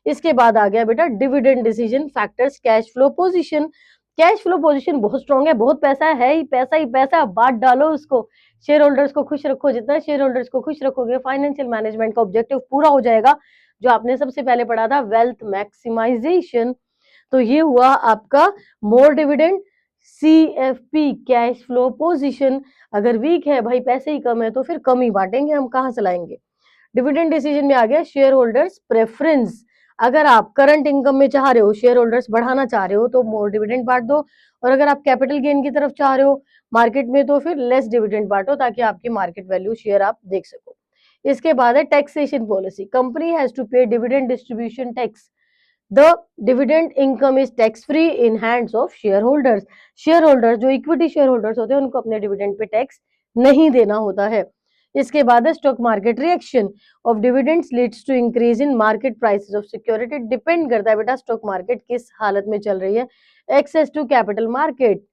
इसके बाद आ गया बेटा dividend decision factors, cash flow position. Cash flow position बहुत स्ट्रॉन्ग है, बहुत पैसा है ही पैसा ही पैसा, बांट डालो उसको, शेयर होल्डर्स को खुश रखो। जितना शेयर होल्डर्स को खुश रखोगे, फाइनेंशियल मैनेजमेंट का ऑब्जेक्टिव पूरा हो जाएगा, जो आपने सबसे पहले पढ़ा था, वेल्थ मैक्सिमाइजेशन। तो ये हुआ आपका more dividend. CFP cash flow position, अगर वीक है भाई, पैसे ही कम है, तो फिर कम ही बांटेंगे, हम कहां से लाएंगे। डिविडेंड डिसीजन में आ गया शेयर होल्डर्स प्रेफरेंस। अगर आप करंट इनकम में चाह रहे हो, शेयर होल्डर्स बढ़ाना चाह रहे हो, तो मोर डिविडेंड बांट दो, और अगर आप कैपिटल गेन की तरफ चाह रहे हो मार्केट में, तो फिर लेस डिविडेंड बांटो, ताकि आपकी मार्केट वैल्यू शेयर आप देख सको। इसके बाद है taxation policy. Company has to pay dividend distribution tax. The dividend income is tax free in hands of share holders. Share holders जो इक्विटी शेयर होल्डर्स होते हैं, उनको अपने डिविडेंड पे टैक्स नहीं देना होता है। इसके बाद है stock market reaction of dividends leads to increase in market prices of security. Depend करता है बेटा स्टॉक मार्केट किस हालत में चल रही है। एक्सेस टू कैपिटल मार्केट,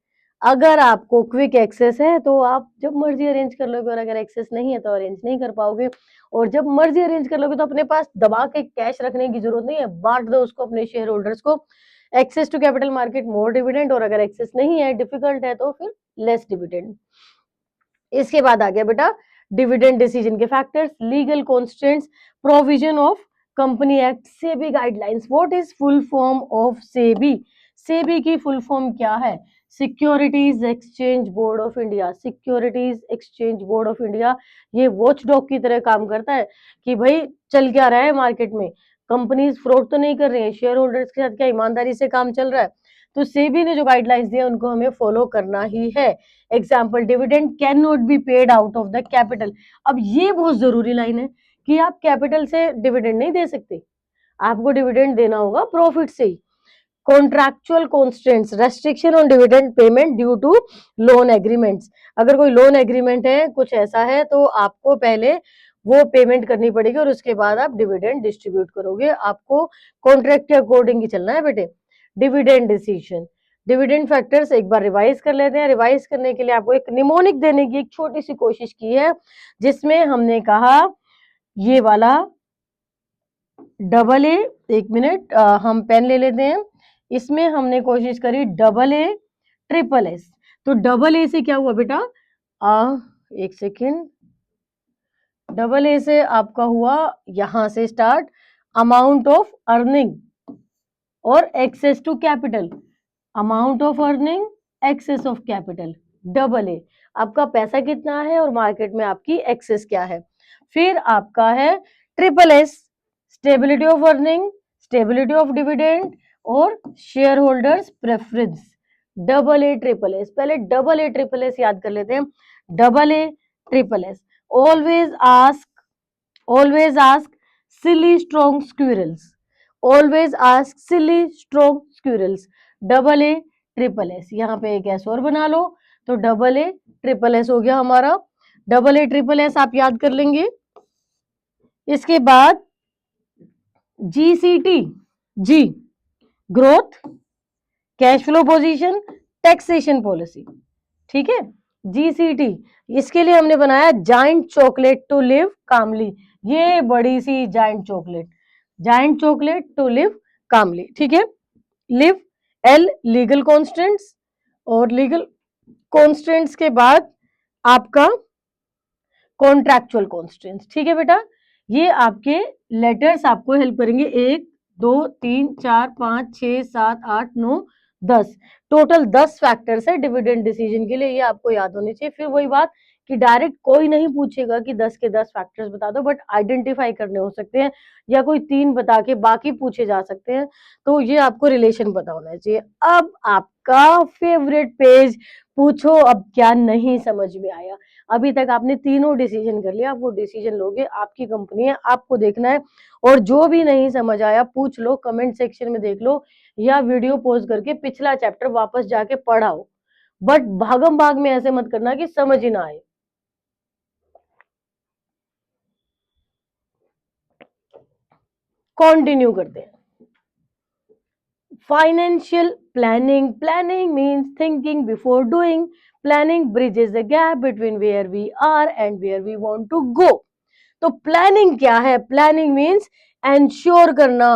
अगर आपको क्विक एक्सेस है तो आप जब मर्जी अरेंज कर लोगे, और अगर एक्सेस नहीं है तो अरेंज नहीं कर पाओगे। और जब मर्जी अरेंज कर लोगे तो अपने पास दबा के कैश रखने की जरूरत नहीं है, बांट दो उसको अपने शेयर होल्डर्स को। Access to capital market more dividend, और अगर एक्सेस नहीं है, डिफिकल्ट है, तो फिर लेस डिविडेंड। इसके बाद आ गया बेटा डिविडेंड डिसीजन के factors, legal constants, provision of company act, SEBI guidelines. What is full form of SEBI? SEBI की फुल फॉर्म क्या है? Securities exchange board of India. Securities exchange board of India ये वॉचडॉग की तरह काम करता है कि भाई चल क्या रहा है मार्केट में, कंपनीज फ्रॉड तो नहीं कर रही है, शेयर होल्डर्स के साथ क्या ईमानदारी से काम चल रहा है। तो सेबी ने जो गाइडलाइंस दिया उनको हमें फॉलो करना ही है। Example, dividend can not be paid out of the capital. अब ये बहुत जरूरी लाइन है कि आप कैपिटल से डिविडेंड नहीं दे सकते, आपको डिविडेंड देना होगा प्रॉफिट से ही। Contractual constants, restriction on dividend payment due to loan agreements. अगर कोई लोन एग्रीमेंट है, कुछ ऐसा है, तो आपको पहले वो पेमेंट करनी पड़ेगी, और उसके बाद आप डिविडेंड डिस्ट्रीब्यूट करोगे। आपको कॉन्ट्रैक्ट के अकॉर्डिंग ही चलना है बेटे। डिविडेंड डिसीजन, डिविडेंड फैक्टर्स एक बार रिवाइज कर लेते हैं। रिवाइज करने के लिए आपको एक निमोनिक देने की एक छोटी सी कोशिश की है, जिसमें हमने कहा ये वाला डबल ए, एक मिनट हम पेन ले लेते हैं। इसमें हमने कोशिश करी डबल ए ट्रिपल एस। तो डबल ए से क्या हुआ बेटा, एक सेकेंड, डबल ए से आपका हुआ यहां से स्टार्ट, अमाउंट ऑफ अर्निंग और access to capital. Amount of earning, access of capital, double A, आपका पैसा कितना है और मार्केट में आपकी एक्सेस क्या है। फिर आपका है triple S, stability of earning, stability of dividend और share holders preference. Double A triple S, पहले डबल ए ट्रिपल एस याद कर लेते हैं। Double A triple S, always ask silly strong squirrels, always ask silly strong squirrels. Double A triple S, यहाँ पे एक एस और बना लो, तो डबल ए ट्रिपल एस हो गया हमारा। डबल ए ट्रिपल एस आप याद कर लेंगे। इसके बाद GCT, G growth, cash flow position, taxation policy, ठीक है। GCT, इसके लिए हमने बनाया giant chocolate to live calmly. ये बड़ी सी giant chocolate, giant chocolate to live calmly, ठीक है। लिव, L लीगल कॉन्स्टेंट्स, और लीगल कॉन्स्टेंट्स के बाद आपका कॉन्ट्रैक्चुअल कॉन्स्टेंट्स, ठीक है बेटा। ये आपके लेटर्स आपको हेल्प करेंगे, 1 2 3 4 5 6 7 8 9 10, टोटल 10 फैक्टर्स है डिविडेंड डिसीजन के लिए, ये आपको याद होने चाहिए। फिर वही बात कि डायरेक्ट कोई नहीं पूछेगा कि 10 के 10 फैक्टर्स बता दो, बट आइडेंटिफाई करने हो सकते हैं, या कोई 3 बता के बाकी पूछे जा सकते हैं। तो ये आपको रिलेशन पता होना चाहिए। अब आपका फेवरेट पेज, पूछो अब क्या नहीं समझ में आया। अभी तक आपने तीनों डिसीजन कर लिया, आप वो डिसीजन लोगे, आपकी कंपनी है, आपको देखना है। और जो भी नहीं समझ आया पूछ लो, कमेंट सेक्शन में देख लो, या वीडियो पॉज करके पिछला चैप्टर वापस जाके पढ़ाओ। बट भागम भाग में ऐसे मत करना कि समझ ही ना आए। कंटिन्यू करते हैं। Financial planning. Planning means thinking before doing. Planning bridges the gap between where we are and where we want to go. तो प्लानिंग क्या है? प्लानिंग मीन्स एंश्योर करना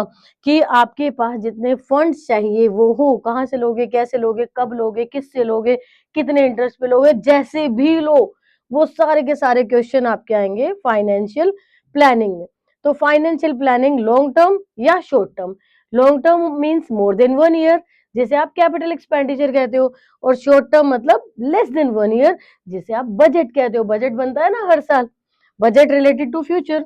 कि आपके पास जितने फंड्स चाहिए वो हो। कहाँ से लोगे, कैसे लोगे, कब लोगे, किससे लोगे, कितने इंटरेस्ट पे लोगे, जैसे भी लो, वो सारे के सारे क्वेश्चन आपके आएंगे फाइनेंशियल प्लानिंग में। तो फाइनेंशियल प्लानिंग लॉन्ग टर्म या short term. Long term means more than 1 year, जिसे आप कैपिटल एक्सपेंडिचर कहते हो। और शॉर्ट टर्म मतलब लेस देन 1 ईयर, जिसे आप बजट कहते हो। बजट बनता है ना हर साल, बजट रिलेटेड टू फ्यूचर।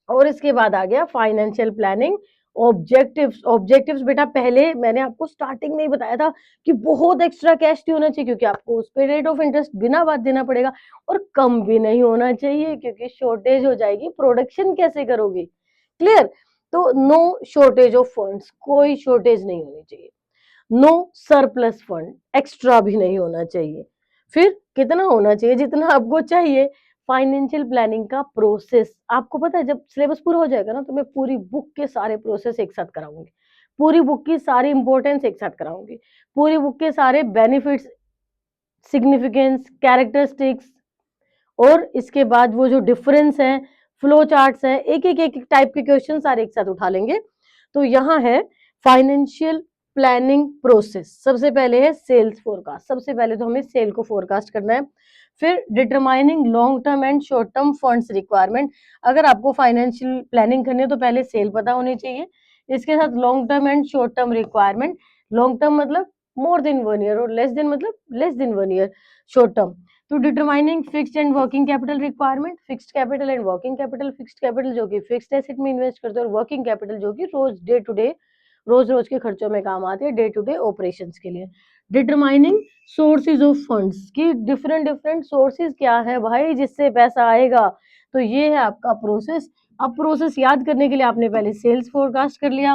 और इसके बाद आ गया फाइनेंशियल प्लानिंग ऑब्जेक्टिव्स। ऑब्जेक्टिव्स बेटा पहले मैंने आपको स्टार्टिंग में ही बताया था कि बहुत एक्स्ट्रा कैश नहीं होना चाहिए, क्योंकि आपको उस पर रेट ऑफ इंटरेस्ट बिना बात देना पड़ेगा। और कम भी नहीं होना चाहिए, क्योंकि शॉर्टेज हो जाएगी, प्रोडक्शन कैसे करोगे। क्लियर? तो नो शॉर्टेज ऑफ फंड्स, कोई शॉर्टेज नहीं होनी चाहिए। नो सरप्लस फंड, एक्स्ट्रा भी नहीं होना चाहिए। फिर कितना होना चाहिए? जितना आपको चाहिए। फाइनेंशियल प्लानिंग का प्रोसेस आपको पता है, जब सिलेबस पूरा हो जाएगा ना, तो मैं पूरी बुक के सारे प्रोसेस एक साथ कराऊंगी, पूरी बुक की सारी इंपॉर्टेंस एक साथ कराऊंगी, पूरी बुक के सारे बेनिफिट्स, सिग्निफिकेंस, कैरेक्टरिस्टिक्स, और इसके बाद वो जो डिफरेंस है, फ्लो चार्ट्स है, एक एक एक टाइप के क्वेश्चन सारे एक साथ उठा लेंगे। तो यहाँ है फाइनेंशियल प्लानिंग प्रोसेस। सबसे पहले है सेल्स फोरकास्ट। सबसे पहले तो हमें सेल को फोरकास्ट करना है। फिर determining long term and short term funds requirement. अगर आपको फाइनेंशियल प्लानिंग करनी है तो पहले सेल पता होनी चाहिए, इसके साथ long term and short term requirement. Long term मतलब मोर देन 1 ईयर, और लेस देन मतलब less than 1 year short term. तो determining fixed and working capital requirement. Fixed capital and working capital. Fixed capital जो कि फिक्स्ड एसेट में इन्वेस्ट करते हैं, और वर्किंग कैपिटल जो कि रोज डे टू डे, रोज रोज के खर्चों में काम आती है, डे टू डे ऑपरेशंस के लिए। डिटरमाइनिंग सोर्सेज ऑफ फंड्स की डिफरेंट डिफरेंट सोर्सेज क्या है भाई जिससे पैसा आएगा। तो ये है आपका प्रोसेस। अब प्रोसेस याद करने के लिए आपने पहले सेल्स फोरकास्ट कर लिया,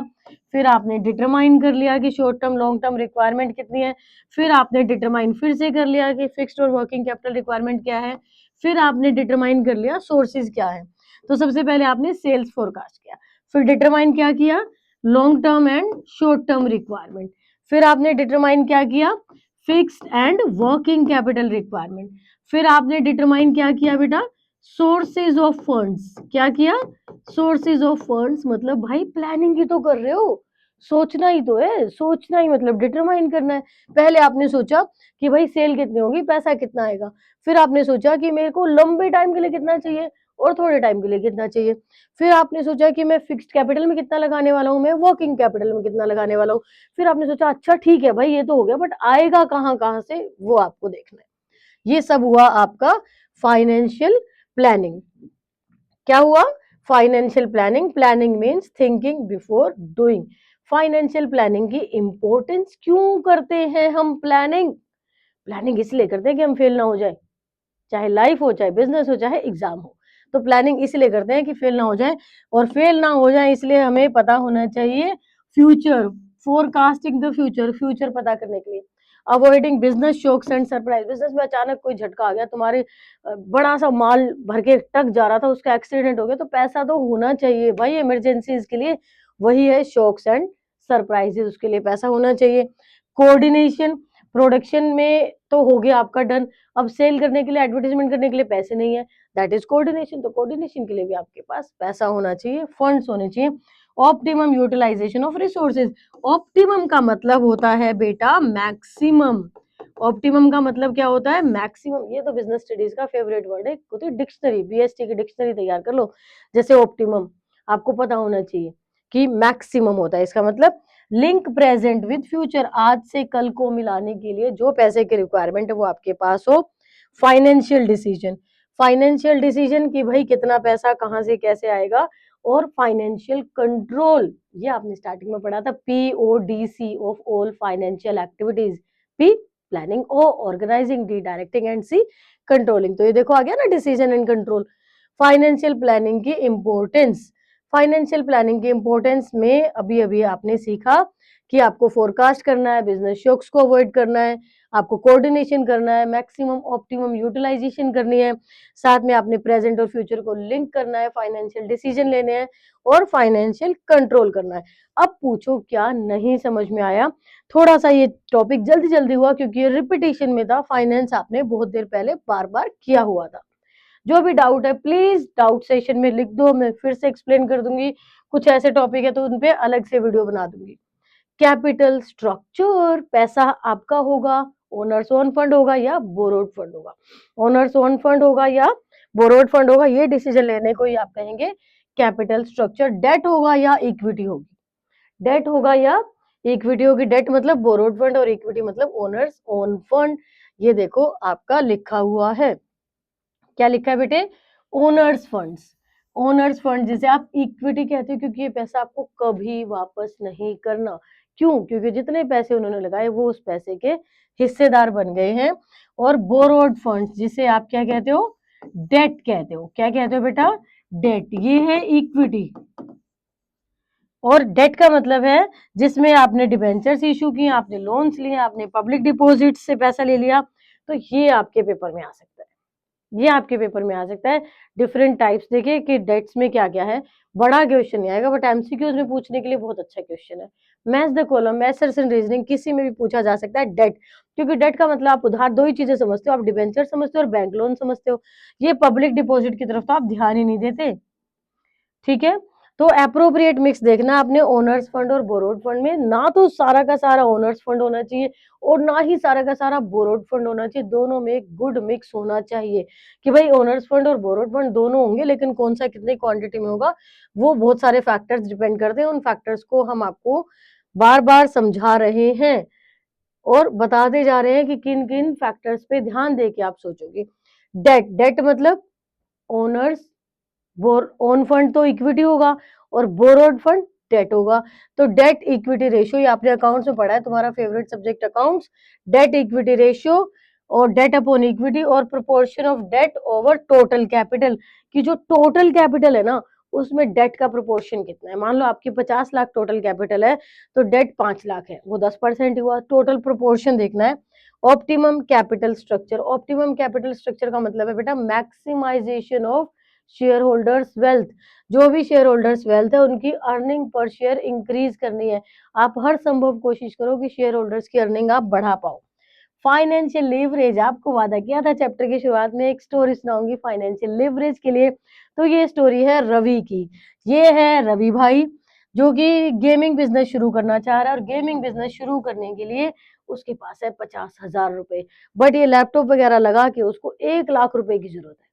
फिर आपने डिटरमाइन कर लिया कि short term long term requirement कितनी है, फिर आपने डिटरमाइन फिर से कर लिया कि फिक्स्ड और वर्किंग कैपिटल रिक्वायरमेंट क्या है, फिर आपने डिटरमाइन कर लिया सोर्सेज क्या है। तो सबसे पहले आपने सेल्स फोरकास्ट किया, फिर डिटरमाइन क्या किया, long term and short term requirement. फिर आपने डिटरमाइन क्या किया, fixed and working capital requirement. फिर आपने डिटरमाइन क्या किया बेटा, सोर्सेज ऑफ फंड्स। क्या किया, सोर्सेज ऑफ फंड्स। मतलब भाई प्लानिंग ही तो कर रहे हो, सोचना ही तो है, सोचना ही मतलब डिटरमाइन करना है। पहले आपने सोचा कि भाई सेल कितनी होगी, पैसा कितना आएगा। फिर आपने सोचा कि मेरे को लंबे टाइम के लिए कितना चाहिए और थोड़े टाइम के लिए कितना चाहिए। फिर आपने सोचा कि मैं फिक्स्ड कैपिटल में कितना लगाने वाला हूँ, मैं वर्किंग कैपिटल में कितना लगाने वाला हूँ। फिर आपने सोचा अच्छा ठीक है भाई ये तो हो गया, बट आएगा कहाँ कहाँ से वो आपको देखना है। ये सब हुआ आपका फाइनेंशियल प्लानिंग। क्या हुआ, financial planning. Planning means thinking before doing. Financial planning की इंपॉर्टेंस क्यों करते हैं हम प्लानिंग? प्लानिंग इसलिए करते हैं कि हम फेल ना हो जाए, चाहे लाइफ हो, चाहे बिजनेस हो, चाहे एग्जाम हो। तो प्लानिंग इसलिए करते हैं कि फेल ना हो जाए, और फेल ना हो जाए इसलिए हमें पता होना चाहिए future, forecasting the future, future पता करने के लिए। Avoiding business shocks and surprise. Business में अचानक कोई झटका आ गया, तुम्हारे बड़ा सा माल भर के टक जा रहा था, उसका एक्सीडेंट हो गया, तो पैसा तो होना चाहिए भाई इमरजेंसीज के लिए। वही है शॉक्स एंड सरप्राइजेस, उसके लिए पैसा होना चाहिए। कोऑर्डिनेशन, प्रोडक्शन में तो हो गया आपका डन, अब सेल करने के लिए, एडवर्टाइजमेंट करने के लिए पैसे नहीं है, दैट इज कोऑर्डिनेशन। तो कोऑर्डिनेशन के लिए भी आपके पास पैसा होना चाहिए, फंड्स होने चाहिए। Optimum utilisation of resources. Optimum का मतलब होता है बेटा मैक्सिमम। ऑप्टिमम का मतलब क्या होता है, मैक्सिमम। ये तो बिजनेस स्टडीज का फेवरेट वर्ड है, तो डिक्शनरी, बीएसटी की डिक्शनरी तैयार कर लो। जैसे ऑप्टिमम आपको पता होना चाहिए कि मैक्सिमम होता है, इसका मतलब लिंक प्रेजेंट विद फ्यूचर, आज से कल को मिलाने के लिए जो पैसे की रिक्वायरमेंट है वो आपके पास हो। फाइनेंशियल डिसीजन, फाइनेंशियल डिसीजन कि भाई कितना पैसा कहाँ से कैसे आएगा, और फाइनेंशियल कंट्रोल, ये आपने स्टार्टिंग में पढ़ा था, PODC of all financial activities, P planning, O organising, D directing and C controlling. तो ये देखो आ गया ना decision and control. Financial planning की इंपॉर्टेंस, फाइनेंशियल प्लानिंग की इंपॉर्टेंस में अभी अभी आपने सीखा कि आपको फोरकास्ट करना है, बिजनेस शॉक्स को अवॉइड करना है, आपको कोऑर्डिनेशन करना है, मैक्सिमम ऑप्टिमम यूटिलाइजेशन करनी है, साथ में आपने प्रेजेंट और फ्यूचर को लिंक करना है, फाइनेंशियल डिसीजन लेने हैं और फाइनेंशियल कंट्रोल करना है। अब पूछो क्या नहीं समझ में आया? थोड़ा सा ये टॉपिक जल्दी जल्दी हुआ क्योंकि ये रिपीटेशन में था, फाइनेंस आपने बहुत देर पहले बार बार किया हुआ था। जो भी डाउट है प्लीज डाउट सेशन में लिख दो, मैं फिर से एक्सप्लेन कर दूंगी। कुछ ऐसे टॉपिक है तो उन पे अलग से वीडियो बना दूंगी। कैपिटल स्ट्रक्चर, पैसा आपका होगा, ओनर्स ओन फंड होगा या बोरोड फंड होगा, ओनर्स ओन फंड होगा या बोरोड फंड होगा, ये डिसीजन लेने को ही आप कहेंगे कैपिटल स्ट्रक्चर। डेट होगा या इक्विटी होगी, डेट होगा या इक्विटी होगी, डेट मतलब बोरोड फंड और इक्विटी मतलब ओनर्स ओन फंड। ये देखो आपका लिखा हुआ है, क्या लिखा है बेटे? ओनर्स फंड्स, ओनर्स फंड जिसे आप इक्विटी कहते हो क्योंकि ये पैसा आपको कभी वापस नहीं करना। क्यों? क्योंकि जितने पैसे उन्होंने लगाए वो उस पैसे के हिस्सेदार बन गए हैं। और बोरोड फंड्स जिसे आप क्या कहते हो? डेट कहते हो। क्या कहते हो बेटा? डेट। ये है इक्विटी। और डेट का मतलब है जिसमें आपने डिबेंचर्स इशू किए, आपने लोन्स लिए, आपने पब्लिक डिपॉजिट से पैसा ले लिया, तो ये आपके पेपर में आ सकता है, ये आपके पेपर में आ सकता है। डिफरेंट टाइप्स देखिए कि डेट्स में क्या क्या है। बड़ा क्वेश्चन नहीं आएगा बट एमसीक्यूज में पूछने के लिए बहुत अच्छा क्वेश्चन है। Match the column, maths and reasoning किसी में भी पूछा जा सकता है डेट, क्योंकि डेट का मतलब आप उधार दो ही चीजें समझते हो, आप डिबेंचर समझते हो और बैंक लोन समझते हो। ये पब्लिक डिपॉजिट की तरफ तो आप ध्यान ही नहीं देते। ठीक है, तो अप्रोप्रिएट मिक्स देखना आपने ओनर्स फंड और बोरोड फंड में, ना तो सारा का सारा ओनर्स फंड होना चाहिए और ना ही सारा का सारा बोरोड फंड होना चाहिए, दोनों में एक गुड मिक्स होना चाहिए कि भाई ओनर्स फंड और बोरोड फंड दोनों होंगे, लेकिन कौन सा कितनी क्वांटिटी में होगा वो बहुत सारे फैक्टर्स डिपेंड करते हैं। उन फैक्टर्स को हम आपको बार बार समझा रहे हैं और बताते जा रहे हैं कि किन किन फैक्टर्स पे ध्यान दे के आप सोचोगे। डेट, डेट मतलब ओनर्स, ओन फंड तो इक्विटी होगा और बोरोड फंड डेट होगा। तो डेट इक्विटी रेशियो, ये आपने अकाउंट्स में पढ़ा है, तुम्हारा favourite subject accounts. Debt equity ratio और डेट अपॉन इक्विटी और proportion of debt over total capital, की जो टोटल कैपिटल है ना उसमें डेट का प्रोपोर्शन कितना है। मान लो आपकी 50 लाख टोटल कैपिटल है तो डेट 5 लाख है, वो 10% हुआ। टोटल प्रोपोर्शन देखना है। Optimum capital structure, optimum capital structure का मतलब है बेटा maximisation of share holders wealth, जो भी शेयर होल्डर्स वेल्थ है उनकी अर्निंग पर शेयर इंक्रीज करनी है। आप हर संभव कोशिश करो कि शेयर होल्डर्स की अर्निंग आप बढ़ा पाओ। फाइनेंशियल लीवरेज, आपको वादा किया था चैप्टर की शुरुआत में एक स्टोरी सुनाऊंगी फाइनेंशियल लीवरेज के लिए, तो ये स्टोरी है रवि की। ये है रवि भाई जो कि गेमिंग बिजनेस शुरू करना चाह रहा है और गेमिंग बिजनेस शुरू करने के लिए उसके पास है 50,000 रुपए, बट ये लैपटॉप वगैरह लगा के उसको 1 लाख रुपए की जरूरत है।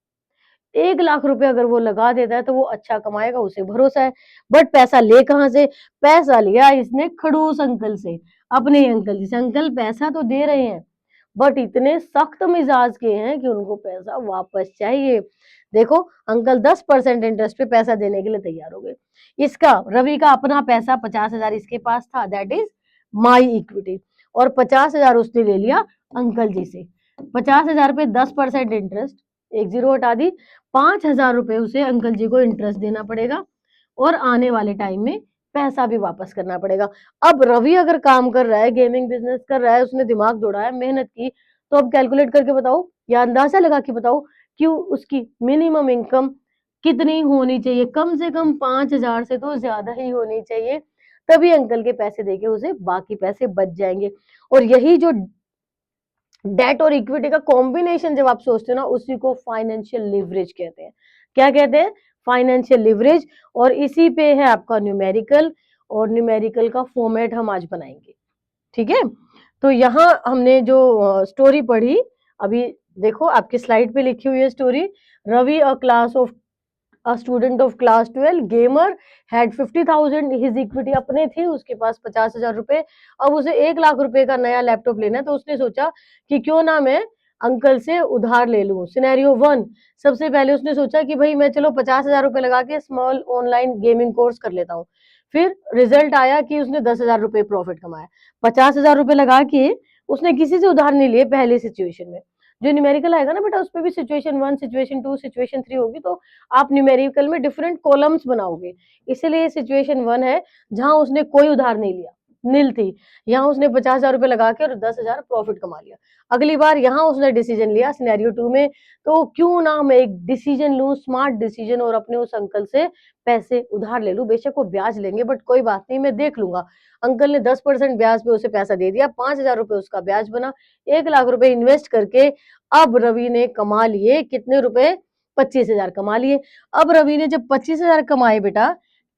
1 लाख रुपए अगर वो लगा देता है तो वो अच्छा कमाएगा, उसे भरोसा है। बट पैसा ले कहां से? पैसा लिया इसने खड़ूस अंकल से, अपने अंकल जी से। अंकल पैसा तो दे रहे हैं बट इतने सख्त मिजाज के हैं कि उनको पैसा वापस चाहिए। देखो अंकल 10% इंटरेस्ट पे पैसा देने के लिए तैयार हो गए। इसका, रवि का अपना पैसा 50,000 इसके पास था, दैट इज माई इक्विटी, और 50,000 उसने ले लिया अंकल जी से। 50,000 पे 10% इंटरेस्ट, एक जीरो हटा दी, 5,000 रुपए उसे अंकल जी को इंटरेस्ट देना पड़ेगा और आने वाले टाइम में पैसा भी वापस करना पड़ेगा। अब रवि अगर काम कर रहा है, गेमिंग बिजनेस कर रहा है, उसने दिमाग दौड़ाया, मेहनत की, तो अब कैलकुलेट करके बताओ या अंदाजा लगा के बताओ कि उसकी मिनिमम इनकम कितनी होनी चाहिए? कम से कम 5,000 से तो ज्यादा ही होनी चाहिए, तभी अंकल के पैसे देके उसे बाकी पैसे बच जाएंगे। और यही जो डेट और इक्विटी का कॉम्बिनेशन जब आप सोचते हो ना, उसी को फाइनेंशियल लिवरेज कहते हैं। क्या कहते हैं? Financial leverage. और इसी पे है आपका न्यूमेरिकल, और न्यूमेरिकल का फॉर्मेट हम आज बनाएंगे। ठीक है, तो यहाँ हमने जो स्टोरी पढ़ी अभी, देखो आपकी स्लाइड पे लिखी हुई है story. Ravi a student of class 12 gamer had 50,000 his equity, अपने थी उसके पास 50,000 रुपए। अब उसे 1 लाख रुपए का नया लैपटॉप लेना है, तो उसने सोचा कि क्यों ना मैं अंकल से उधार ले लूं। सिनेरियो 1, सबसे पहले उसने सोचा कि भाई मैं चलो 50,000 रुपए लगा के स्मॉल ऑनलाइन गेमिंग कोर्स कर लेता हूँ। फिर रिजल्ट आया कि उसने 10,000 रुपए प्रॉफिट कमाया। 50,000 रुपए लगा के उसने किसी से उधार नहीं लिए पहले सिचुएशन में। जो न्यूमेरिकल आएगा ना बेटा, उसमें भी सिचुएशन 1, सिचुएशन 2, सिचुएशन 3 होगी, तो आप न्यूमेरिकल में डिफरेंट कॉलम्स बनाओगे। इसीलिए सिचुएशन 1 है जहां उसने कोई उधार नहीं लिया, नील थी। यहाँ उसने 50,000 रुपए लगा के और 10,000 प्रॉफिट कमा लिया। अगली बार यहाँ उसने डिसीजन लिया सिनेरियो 2 में, तो क्यों ना मैं एक डिसीजन लूं, स्मार्ट डिसीजन, और अपने उस अंकल से पैसे उधार ले लूं। बेशक वो ब्याज लेंगे बट कोई बात नहीं, मैं देख लूंगा। अंकल ने 10% ब्याज पे उसे पैसा दे दिया, 5,000 रुपए उसका ब्याज बना। 1 लाख रुपए इन्वेस्ट करके अब रवि ने कमा लिए कितने रुपए? 25,000 कमा लिए। अब रवि ने जब 25,000 कमाए बेटा,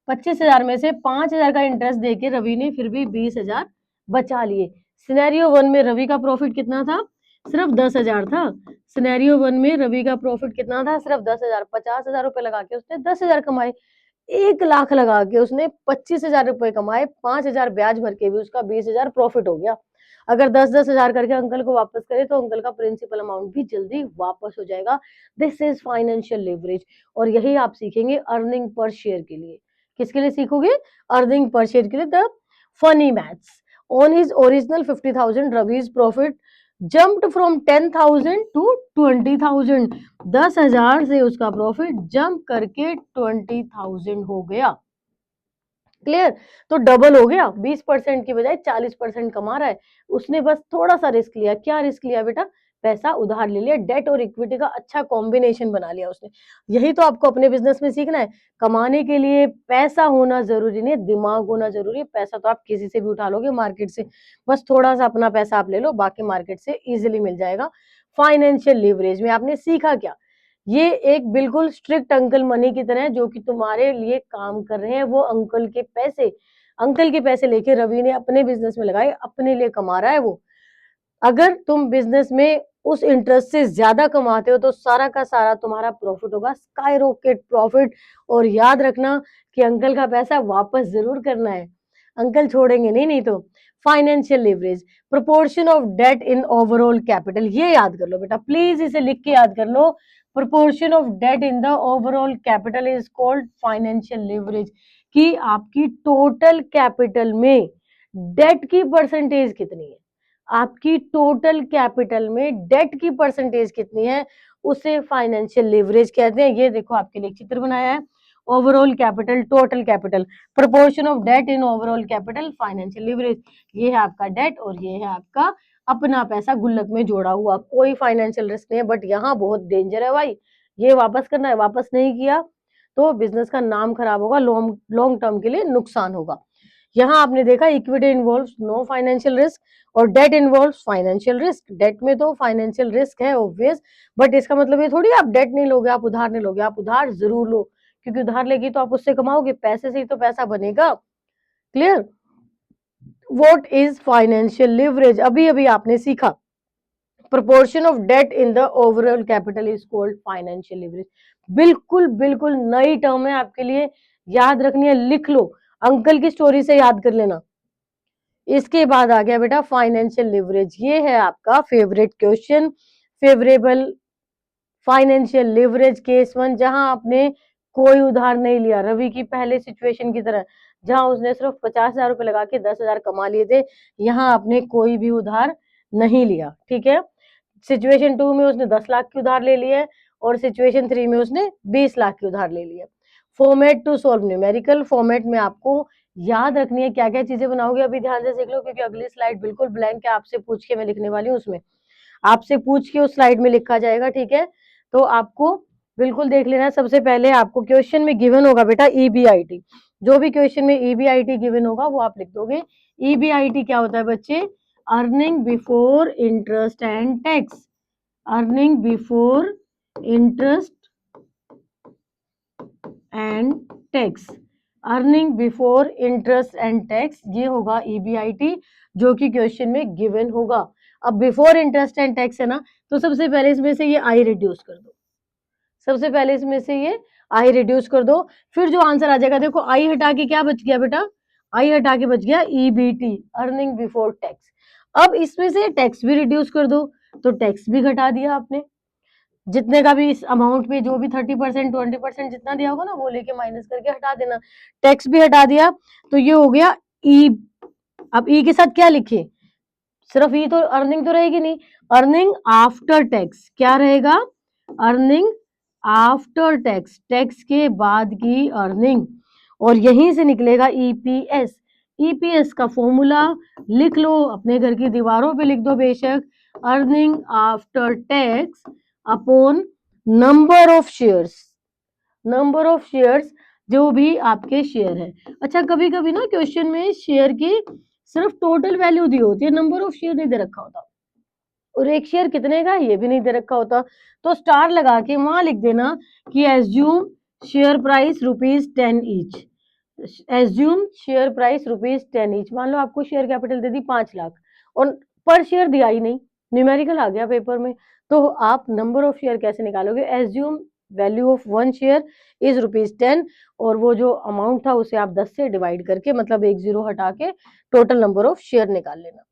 25,000 में से 5,000 का इंटरेस्ट देके रवि ने फिर भी 20,000 बचा लिए। सिनेरियो 1 में रवि का प्रॉफिट कितना था? सिर्फ 10,000 था। सिनेरियो 1 में रवि का प्रॉफिट कितना था? सिर्फ 10,000। 50,000 रुपए लगा के उसने 10,000 कमाए। 1 लाख लगा के उसने 25,000 रुपए कमाए। 5,000 ब्याज भर के भी उसका 20,000 प्रॉफिट हो गया। अगर 10-10,000 करके अंकल को वापस करे तो अंकल का प्रिंसिपल अमाउंट भी जल्दी वापस हो जाएगा। दिस इज फाइनेंशियल लेवरेज, और यही आप सीखेंगे अर्निंग पर शेयर के लिए। किसके लिए सीखोगे? अर्निंग पर शेयर के लिए। The funny maths, on his original 50,000 Ravi's profit jumped from 10,000 to 20,000। 10,000 से उसका प्रॉफिट जंप करके 20,000 हो गया। क्लियर? तो डबल हो गया, 20% की बजाय 40% कमा रहा है। उसने बस थोड़ा सा रिस्क लिया। क्या रिस्क लिया बेटा? पैसा उधार ले लिया, डेट और इक्विटी का अच्छा कॉम्बिनेशन बना लिया उसने। यही तो आपको अपने बिजनेस में सीखना है। कमाने के लिए पैसा होना जरूरी नहीं, दिमाग होना जरूरी है। पैसा तो आप किसी से भी उठा लोगे मार्केट से, बस थोड़ा सा अपना पैसा आप ले लो, बाकी मार्केट से इजिली मिल जाएगा। फाइनेंशियल लीवरेज में आपने सीखा क्या? ये एक बिल्कुल स्ट्रिक्ट अंकल मनी की तरह है, जो कि तुम्हारे लिए काम कर रहे हैं। वो अंकल के पैसे लेके रवि ने अपने बिजनेस में लगाए, अपने लिए कमा रहा है वो। अगर तुम बिजनेस में उस इंटरेस्ट से ज्यादा कमाते हो तो सारा का सारा तुम्हारा प्रॉफिट होगा, स्काई रॉकेट प्रॉफिट। और याद रखना कि अंकल का पैसा वापस जरूर करना है, अंकल छोड़ेंगे नहीं। नहीं तो financial leverage, proportion of debt in overall capital, ये याद कर लो बेटा, प्लीज इसे लिख के याद कर लो। Proportion of debt in the overall capital is called financial leverage. कि आपकी टोटल कैपिटल में डेट की परसेंटेज कितनी है, आपकी टोटल कैपिटल में डेट की परसेंटेज कितनी है, उसे फाइनेंशियल लिवरेज कहते हैं। ये देखो आपके लिए चित्र बनाया है। Overall capital, total capital, proportion of debt in overall capital, financial leverage. ये है आपका डेट और ये है आपका अपना पैसा गुल्लक में जोड़ा हुआ। कोई फाइनेंशियल रिस्क नहीं है, बट यहाँ बहुत डेंजर है भाई। ये वापस करना है, वापस नहीं किया तो बिजनेस का नाम खराब होगा, लॉन्ग टर्म के लिए नुकसान होगा। यहाँ आपने देखा equity involves no financial risk और debt involves financial risk. Debt में तो फाइनेंशियल रिस्क है ऑब्वियस, बट इसका मतलब ये थोड़ी आप डेट नहीं लोगे, आप उधार नहीं लोगे। आप उधार जरूर लो, क्योंकि उधार लेगी तो आप उससे कमाओगे, पैसे से ही तो पैसा बनेगा। Clear? What is financial leverage? अभी अभी आपने सीखा। Proportion of debt in the overall capital is called financial leverage. बिल्कुल बिल्कुल नई टर्म है आपके लिए, याद रखनी है, लिख लो, अंकल की स्टोरी से याद कर लेना। इसके बाद आ गया बेटा फाइनेंशियल लिवरेज। ये है आपका favourite question, favourable financial leverage case 1, जहां आपने कोई उधार नहीं लिया, रवि की पहले सिचुएशन की तरह, जहां उसने सिर्फ 50,000 रुपए लगा के 10,000 कमा लिए थे। यहाँ आपने कोई भी उधार नहीं लिया, ठीक है। सिचुएशन 2 में उसने 10 लाख की उधार ले ली है और सिचुएशन 3 में उसने 20 लाख की उधार ले ली है। Format to solve numerical, format में आपको याद रखनी है क्या क्या चीजें बनाओगे, अभी ध्यान से सीख लो, क्योंकि अगली स्लाइड बिल्कुल ब्लैंक है, आपसे पूछ के मैं लिखने वाली हूँ। उसमें आपसे पूछ के उस स्लाइड में लिखा जाएगा, ठीक है। तो आपको बिल्कुल देख लेना है। सबसे पहले आपको क्वेश्चन में गिवन होगा बेटा ईबीआईटी, जो भी क्वेश्चन में ईबीआईटी गिवन होगा वो आप लिख दोगे। ईबीआईटी क्या होता है बच्चे? Earning before interest and tax, earning before interest and tax, earning before interest and tax, ये होगा ईबीआईटी, जो कि क्वेश्चन में गिवन होगा। अब बिफोर इंटरेस्ट एंड टैक्स है ना, तो सबसे पहले इसमें से ये आई रिड्यूस कर दो, सबसे पहले इसमें से ये आई रिड्यूस कर दो, फिर जो आंसर आ जाएगा, देखो आई हटा के क्या बच गया बेटा? आई हटा के बच गया ईबीटी, अर्निंग बिफोर टैक्स। अब इसमें से टैक्स भी रिड्यूस कर दो, तो टैक्स भी घटा दिया आपने, जितने का भी इस अमाउंट पे जो भी 30% 20% जितना दिया होगा ना वो लेके माइनस करके हटा देना, टैक्स भी हटा दिया। तो ये हो गया ई। अब ई के साथ क्या लिखे, सिर्फ ई तो अर्निंग तो रहेगी नहीं, अर्निंग आफ्टर टैक्स क्या रहेगा, अर्निंग आफ्टर टैक्स, टैक्स के बाद की अर्निंग, और यहीं से निकलेगा ईपीएस। ईपीएस का फॉर्मूला लिख लो, अपने घर की दीवारों पे लिख दो बेशक, earning after tax upon number of shares, number of shares जो भी आपके शेयर है। अच्छा कभी कभी ना क्वेश्चन में शेयर की सिर्फ टोटल वैल्यू दी होती है, नंबर ऑफ शेयर नहीं दे रखा होता, और एक शेयर कितने का ये भी नहीं दे रखा होता, तो स्टार लगा के वहां लिख देना कि assume share price ₹10 each, assume share price ₹10 each. मान लो आपको शेयर कैपिटल दे दी 5 लाख और पर शेयर दिया ही नहीं, न्यूमेरिकल आ गया पेपर में, तो आप नंबर ऑफ शेयर कैसे निकालोगे, assume value of 1 share is ₹10, और वो जो अमाउंट था उसे आप 10 से डिवाइड करके मतलब एक जीरो हटा के टोटल नंबर ऑफ शेयर निकाल लेना।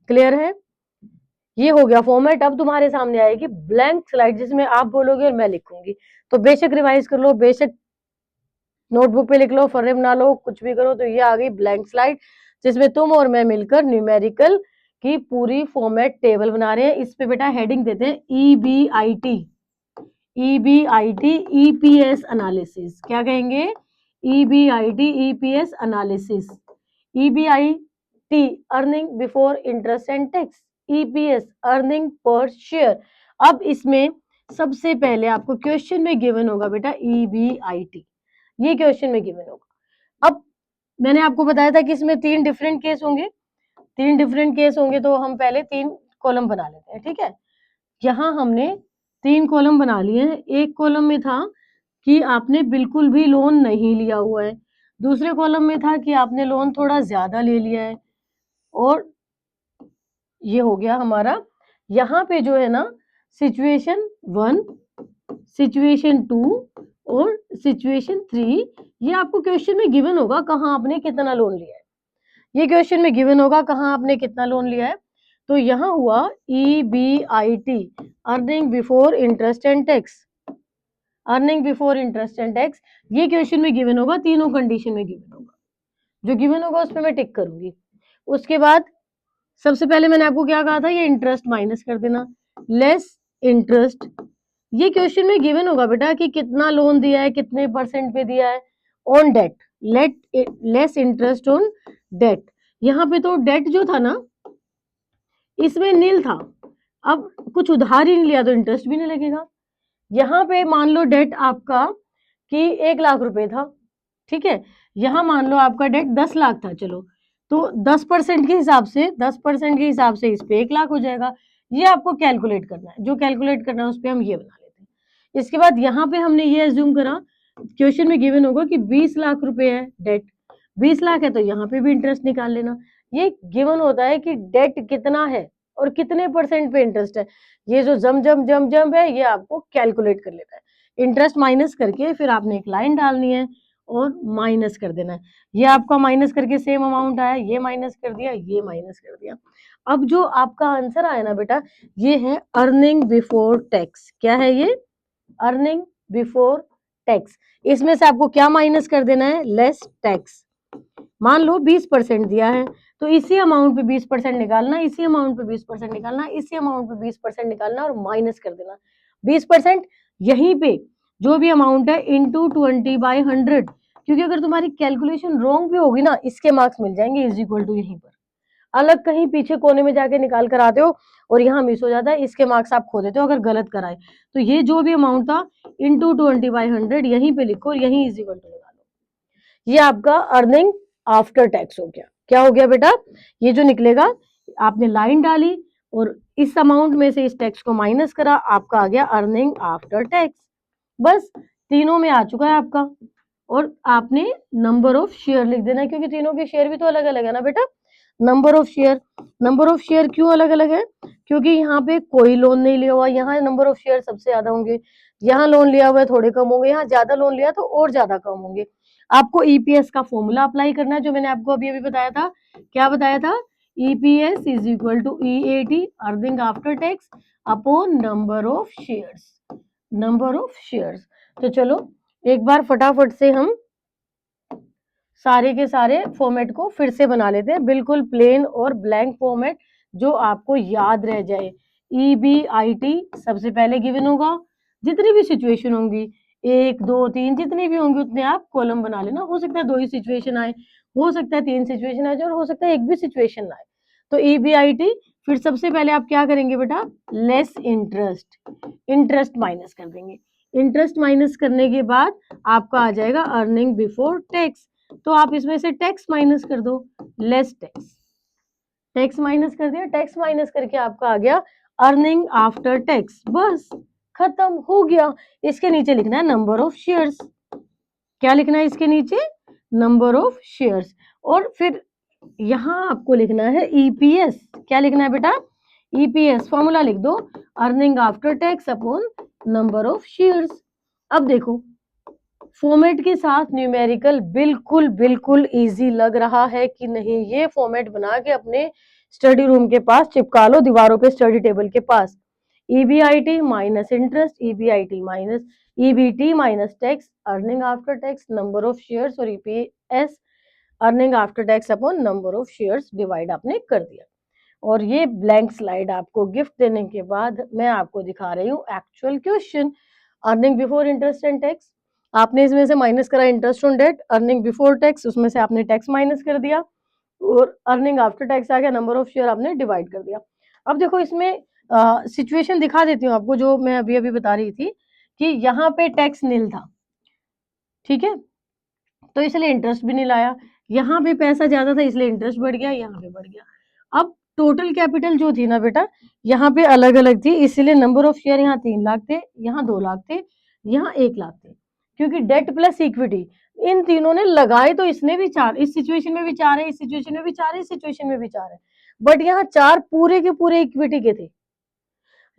क्लियर है, ये हो गया फॉर्मेट। अब तुम्हारे सामने आएगी ब्लैंक स्लाइड जिसमें आप बोलोगे और मैं लिखूंगी, तो बेशक रिवाइज कर लो, बेशक नोटबुक पे लिख लो, फर्रे बना लो, कुछ भी करो। तो ये आ गई ब्लैंक स्लाइड जिसमें तुम और मैं मिलकर न्यूमेरिकल की पूरी फॉर्मेट टेबल बना रहे हैं। इस पे बेटा हेडिंग देते हैं EBIT, EBIT EPS एनालिसिस, क्या कहेंगे, EBIT EPS analysis, EBIT earning before interest and tax, EPS earning per share. अब इसमें सबसे पहले आपको क्वेश्चन में गिवन होगा बेटा EBIT, ये क्वेश्चन में गिवन होगा। अब मैंने आपको बताया था कि इसमें 3 डिफरेंट केस होंगे, 3 डिफरेंट केस होंगे, तो हम पहले 3 कॉलम बना लेते हैं, ठीक है। यहाँ हमने 3 कॉलम बना लिए हैं। एक कॉलम में था कि आपने बिल्कुल भी लोन नहीं लिया हुआ है, दूसरे कॉलम में था कि आपने लोन थोड़ा ज्यादा ले लिया है, और ये हो गया हमारा। यहाँ पे जो है ना सिचुएशन 1, सिचुएशन 2 और सिचुएशन 3, ये आपको क्वेश्चन में गिवन होगा कहाँ आपने कितना लोन लिया है, ये क्वेश्चन में गिवन होगा कहाँ आपने कितना लोन लिया है। तो यहाँ हुआ EBIT earning before interest and tax, earning before interest and tax, ये क्वेश्चन में गिवन होगा, तीनों कंडीशन में गिवन होगा, जो गिवन होगा उस पर मैं टिक करूंगी। उसके बाद सबसे पहले मैंने आपको क्या कहा था, ये इंटरेस्ट माइनस कर देना, लेस इंटरेस्ट, ये क्वेश्चन में गिवन होगा बेटा कि कितना लोन दिया है, कितने परसेंट पे दिया है, on debt, less interest on debt. यहाँ पे तो डेट जो था ना इसमें नील था, अब कुछ उधार ही नहीं लिया तो इंटरेस्ट भी नहीं लगेगा। यहाँ पे मान लो डेट आपका कि 1 लाख रुपए था, ठीक है, यहाँ मान लो आपका डेट 10 लाख था, चलो तो 10% के हिसाब से, 10% के हिसाब से इस पे 1 लाख हो जाएगा। ये आपको कैलकुलेट करना है, जो कैलकुलेट करना है उस पर हम ये बना लेते हैं। इसके बाद यहाँ पे हमने ये एज्यूम करा, क्वेश्चन में गिवन होगा कि 20 लाख रुपए है डेट, 20 लाख है तो यहाँ पे भी इंटरेस्ट निकाल लेना। ये गिवन होता है कि डेट कितना है और कितने परसेंट पे इंटरेस्ट है, ये जो जम जम जम जम है ये आपको कैलकुलेट कर लेना है। इंटरेस्ट माइनस करके फिर आपने एक लाइन डालनी है और माइनस कर देना है। ये आपका माइनस करके सेम अमाउंट आया, ये माइनस कर दिया, ये माइनस कर दिया। अब जो आपका आंसर आया ना बेटा, ये है अर्निंग बिफोर टैक्स। क्या है ये, अर्निंग बिफोर टैक्स। इसमें से आपको क्या माइनस कर देना है, लेस टैक्स। मान लो 20% दिया है तो इसी अमाउंट पे 20% निकालना, इसी अमाउंट पे 20% निकालना, इसी अमाउंट पे 20% निकालना और माइनस कर देना 20%। यहीं पे जो भी अमाउंट है इंटू 20/100, क्योंकि अगर तुम्हारी कैलकुलेशन रॉन्ग भी होगी ना इसके मार्क्स मिल जाएंगे, इज इक्वल टू यहीं पर। अलग कहीं पीछे कोने में जाके निकाल कर आते हो और यहाँ मिस हो जाता है, इसके मार्क्स आप खो देते हो अगर गलत कराए। तो ये जो भी अमाउंट था इंटू 20/100 यहीं पे लिखो और यहीं इज इक्वल टू लगा लो। ये आपका अर्निंग आफ्टर टैक्स हो गया। क्या हो गया बेटा, ये जो निकलेगा, आपने लाइन डाली और इस अमाउंट में से इस टैक्स को माइनस करा, आपका आ गया अर्निंग आफ्टर टैक्स। बस तीनों में आ चुका है आपका, और आपने नंबर ऑफ शेयर लिख देना क्योंकि तीनों के शेयर भी तो अलग अलग है ना बेटा। Number of share, number of share क्यों अलग अलग है, क्योंकि यहाँ पे कोई लोन नहीं लिया हुआ, यहाँ नंबर ऑफ शेयर सबसे ज्यादा होंगे, यहाँ लोन लिया हुआ है थोड़े कम होंगे, यहाँ ज्यादा लोन लिया तो और ज्यादा कम होंगे। आपको ईपीएस का फॉर्मूला अप्लाई करना है, जो मैंने आपको अभी अभी बताया था। क्या बताया था, EPS is equal to EAT earning after tax upon number of shares, number of shares. तो चलो एक बार फटाफट से हम सारे के सारे फॉर्मेट को फिर से बना लेते हैं, बिल्कुल प्लेन और ब्लैंक फॉर्मेट जो आपको याद रह जाए। EBIT सबसे पहले गिवन होगा, जितनी भी सिचुएशन होंगी 1 2 3 जितनी भी होंगी उतने आप कॉलम बना लेना। हो सकता है 2 ही सिचुएशन आए, हो सकता है 3 सिचुएशन आए और हो सकता है एक भी सिचुएशन आए। तो EBIT फिर सबसे पहले आप क्या करेंगे बेटा, लेस इंटरेस्ट, इंटरेस्ट माइनस कर देंगे। इंटरेस्ट माइनस करने के बाद आपका आ जाएगा अर्निंग बिफोर टैक्स, तो आप इसमें से टैक्स माइनस कर दो, लेस टैक्स, टैक्स माइनस कर दिया, टैक्स माइनस करके आपका आ गया अर्निंग आफ्टर टैक्स, बस खत्म हो गया। इसके नीचे लिखना है नंबर ऑफ शेयर्स, क्या लिखना है इसके नीचे, नंबर ऑफ शेयर्स, और फिर यहां आपको लिखना है EPS, क्या लिखना है बेटा, EPS फॉर्मूला लिख दो, earning after tax upon number of shares. अब देखो फॉर्मेट के साथ न्यूमेरिकल बिल्कुल बिल्कुल इजी लग रहा है कि नहीं, ये फॉर्मेट बना के अपने स्टडी रूम के पास चिपका लो, दीवारों पे स्टडी टेबल के पास। EBIT minus interest, EBIT minus EBT minus tax, earning after tax number of shares, और EPS earning after tax upon number of shares divide आपने कर दिया। और ये ब्लैंक स्लाइड आपको गिफ्ट देने के बाद मैं आपको दिखा रही हूँ actual question. Earning before interest and tax, आपने इसमें से माइनस करा interest on debt, earning before tax उसमें से आपने टैक्स माइनस कर दिया, और अर्निंग आफ्टर टैक्स आ गया, नंबर ऑफ शेयर आपने डिवाइड कर दिया। अब देखो इसमें सिचुएशन दिखा देती हूँ आपको जो मैं अभी अभी बता रही थी कि यहाँ पे टैक्स नील था, ठीक है, तो इसलिए इंटरेस्ट भी नहीं लाया, यहाँ पे पैसा ज्यादा था इसलिए इंटरेस्ट बढ़ गया, यहाँ पे बढ़ गया। अब टोटल कैपिटल जो थी ना बेटा यहाँ पे अलग अलग थी, इसलिए नंबर ऑफ शेयर यहाँ 3 लाख थे, यहाँ 2 लाख थे, यहाँ 1 लाख थे, क्योंकि डेट प्लस इक्विटी इन तीनों ने लगाए, तो इसने भी 4, इस सिचुएशन में भी 4 है, इस सिचुएशन में भी 4 है, इस सिचुएशन में भी 4 है, बट यहाँ 4 पूरे के पूरे इक्विटी के थे,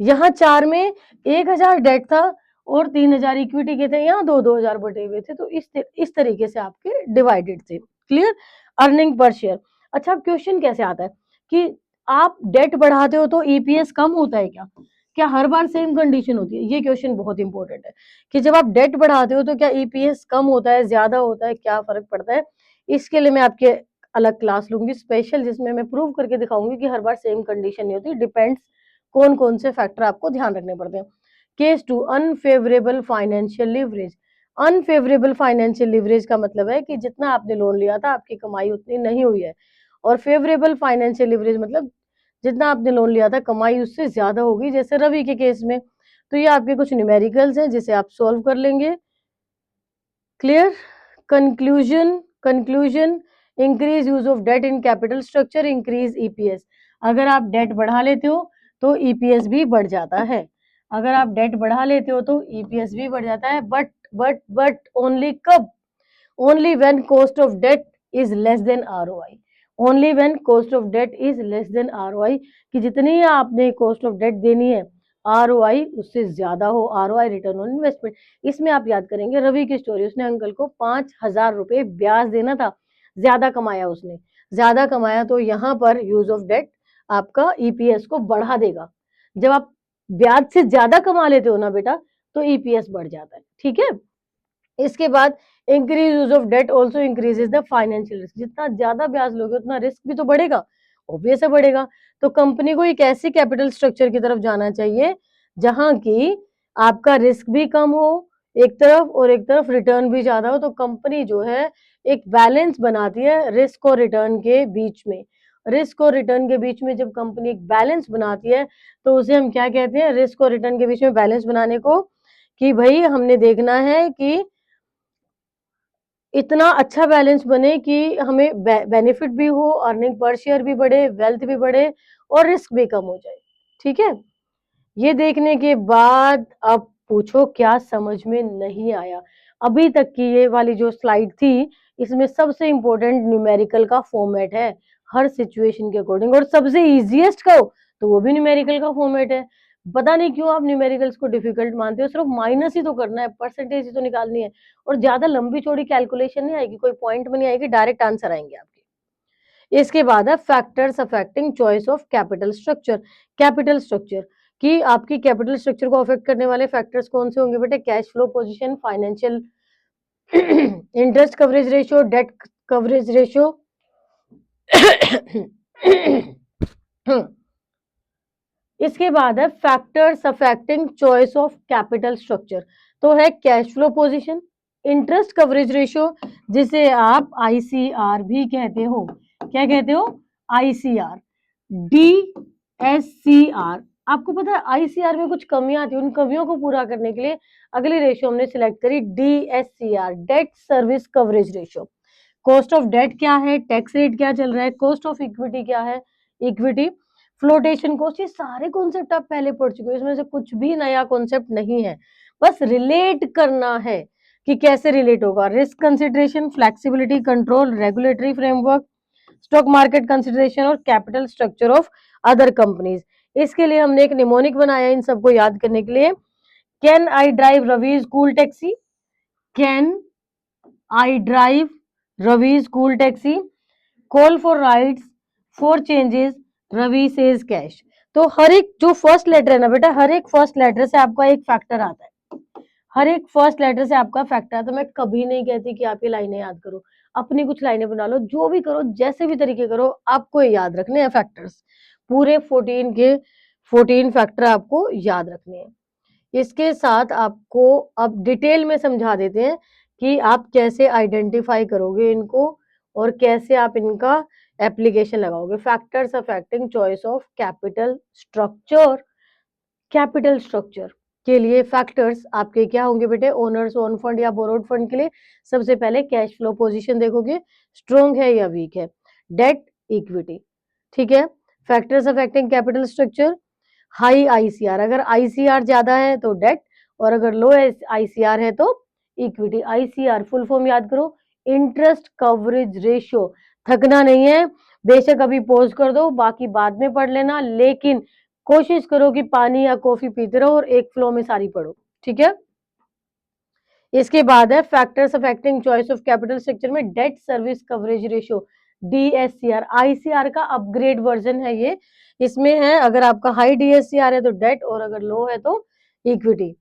यहाँ 4 में 1000 डेट था और 3000 इक्विटी के थे, यहाँ 2000 बटे हुए थे, तो इस तरीके से आपके डिवाइडेड थे। Clear, earning per share. अच्छा अब क्वेश्चन कैसे आता है कि आप डेट बढ़ाते हो तो EPS कम होता है क्या, क्या हर बार सेम कंडीशन होती है, ये क्वेश्चन बहुत इंपॉर्टेंट है कि जब आप डेट बढ़ाते हो तो क्या EPS कम होता है, ज्यादा होता है, क्या फर्क पड़ता है। इसके लिए मैं आपके अलग क्लास लूंगी स्पेशल, जिसमें मैं प्रूव करके दिखाऊंगी कि हर बार सेम कंडीशन नहीं होती, डिपेंड्स कौन कौन से फैक्टर आपको ध्यान रखने पड़ते हैं। Case 2 unfavourable financial leverage, unfavourable financial leverage का मतलब है कि जितना आपने लोन लिया था आपकी कमाई उतनी नहीं हुई है, और फेवरेबल फाइनेंशियल लीवरेज मतलब जितना आपने लोन लिया था कमाई उससे ज्यादा होगी, जैसे रवि के केस में। तो ये आपके कुछ न्यूमेरिकल्स हैं जिसे आप सॉल्व कर लेंगे। Clear, conclusion, conclusion, increase use of debt in capital structure increase EPS, अगर आप डेट बढ़ा लेते हो तो EPS भी बढ़ जाता है, अगर आप डेट बढ़ा लेते हो तो EPS भी बढ़ जाता है, बट ओनली कब, only when cost of debt is less than ROI, only when cost of debt is less than ROI, कि जितनी आपने cost of debt देनी है ROI उससे ज्यादा हो, ROI रिटर्न ऑन इन्वेस्टमेंट। इसमें आप याद करेंगे रवि की स्टोरी, उसने अंकल को 5000 रुपए ब्याज देना था, ज्यादा कमाया उसने, ज्यादा कमाया तो यहाँ पर यूज ऑफ डेट आपका EPS को बढ़ा देगा, जब आप ब्याज से ज्यादा कमा लेते हो ना बेटा तो EPS बढ़ जाता है, ठीक है। इसके बाद increase use of debt also increases the financial risk, जितना ज्यादा ब्याज लोगे उतना रिस्क भी तो बढ़ेगा, ऑब्वियस है बढ़ेगा। तो कंपनी को एक ऐसी कैपिटल स्ट्रक्चर की तरफ जाना चाहिए जहां की आपका रिस्क भी कम हो एक तरफ और एक तरफ रिटर्न भी ज्यादा हो, तो कंपनी जो है एक बैलेंस बनाती है रिस्क और रिटर्न के बीच में, रिस्क और रिटर्न के बीच में जब कंपनी एक बैलेंस बनाती है तो उसे हम क्या कहते हैं, रिस्क और रिटर्न के बीच में बैलेंस बनाने को, कि भाई हमने देखना है कि इतना अच्छा बैलेंस बने कि हमें बेनिफिट भी हो, अर्निंग पर शेयर भी बढ़े, वेल्थ भी बढ़े और रिस्क भी कम हो जाए, ठीक है। ये देखने के बाद अब पूछो क्या समझ में नहीं आया। अभी तक की ये वाली जो स्लाइड थी इसमें सबसे इंपॉर्टेंट न्यूमेरिकल का फॉर्मेट है, हर सिचुएशन के अकॉर्डिंग, और सबसे इजीएस्ट का हो तो वो भी न्यूमेरिकल का फॉर्मेट है। पता नहीं क्यों आप न्यूमेरिकल्स को डिफिकल्ट मानते हो, सिर्फ माइनस ही तो करना है, परसेंटेज ही तो निकालनी है, और ज्यादा लंबी चौड़ी कैलकुलेशन नहीं आएगी, कोई पॉइंट में नहीं आएगी, डायरेक्ट आंसर आएंगे आपके। इसके बाद है factors affecting choice of capital structure. Capital structure कि आपकी कैपिटल स्ट्रक्चर को अफेक्ट करने वाले फैक्टर्स कौन से होंगे बेटे? Cash flow position, financial, interest coverage ratio, debt coverage ratio. इसके बाद है factors affecting choice of capital structure. तो है cash flow position, interest coverage ratio जिसे आप आईसीआर भी कहते हो। क्या कहते हो? ICR, DSCR. आपको पता है आईसीआर में कुछ कमियां आती है, उन कमियों को पूरा करने के लिए अगली रेशियो हमने सिलेक्ट करी DSCR, debt service coverage ratio. Cost of debt क्या है, टैक्स रेट क्या चल रहा है, कॉस्ट ऑफ इक्विटी क्या है, इक्विटी, फ्लोटेशन कॉस्ट, ये सारे कॉन्सेप्ट आप पहले पढ़ चुके हो, इसमें से कुछ भी नया कॉन्सेप्ट नहीं है, बस रिलेट करना है कि कैसे रिलेट होगा। Risk consideration, flexibility, control, regulatory framework, stock market consideration और capital structure of other companies. इसके लिए हमने एक निमोनिक बनाया इन सबको याद करने के लिए। Can I drive Ravi's cool taxi, can I drive Ravi's cool taxi, call for rights, for changes, Ravi says cash. तो हर एक जो फर्स्ट लेटर है ना बेटा, हर एक फर्स्ट लेटर से आपका एक फैक्टर आता है, हर एक फर्स्ट लेटर से आपका फैक्टर आता है। मैं कभी नहीं कहती कि आप ये लाइनें याद करो, अपनी कुछ लाइनें बना लो, जो भी करो, जैसे भी तरीके करो, आपको याद रखने हैं फैक्टर्स। पूरे 14 के 14 फैक्टर आपको याद रखने हैं। इसके साथ आपको अब डिटेल में समझा देते हैं कि आप कैसे आइडेंटिफाई करोगे इनको और कैसे आप इनका एप्लीकेशन लगाओगे। Factors affecting choice of capital structure. Capital structure के लिए फैक्टर्स आपके क्या होंगे बेटे? ओनर्स ओन फंड या बोरोड फंड के लिए सबसे पहले कैश फ्लो पोजीशन देखोगे, स्ट्रॉन्ग है या वीक है, डेट, इक्विटी, ठीक है। Factors affecting capital structure, high ICR, अगर आईसीआर ज्यादा है तो डेट, और अगर लो आईसीआर है तो इक्विटी। आईसीआर फुल फॉर्म याद करो, इंटरेस्ट कवरेज रेशियो। थकना नहीं है, बेशक अभी पॉज कर दो, बाकी बाद में पढ़ लेना, लेकिन कोशिश करो कि पानी या कॉफी पीते रहो और एक फ्लो में सारी पढ़ो, ठीक है। इसके बाद है factors affecting choice of capital structure में debt service coverage ratio, DSCR. ICR का अपग्रेड वर्जन है ये। इसमें है अगर आपका हाई डीएससीआर है तो डेट, और अगर लो है तो इक्विटी,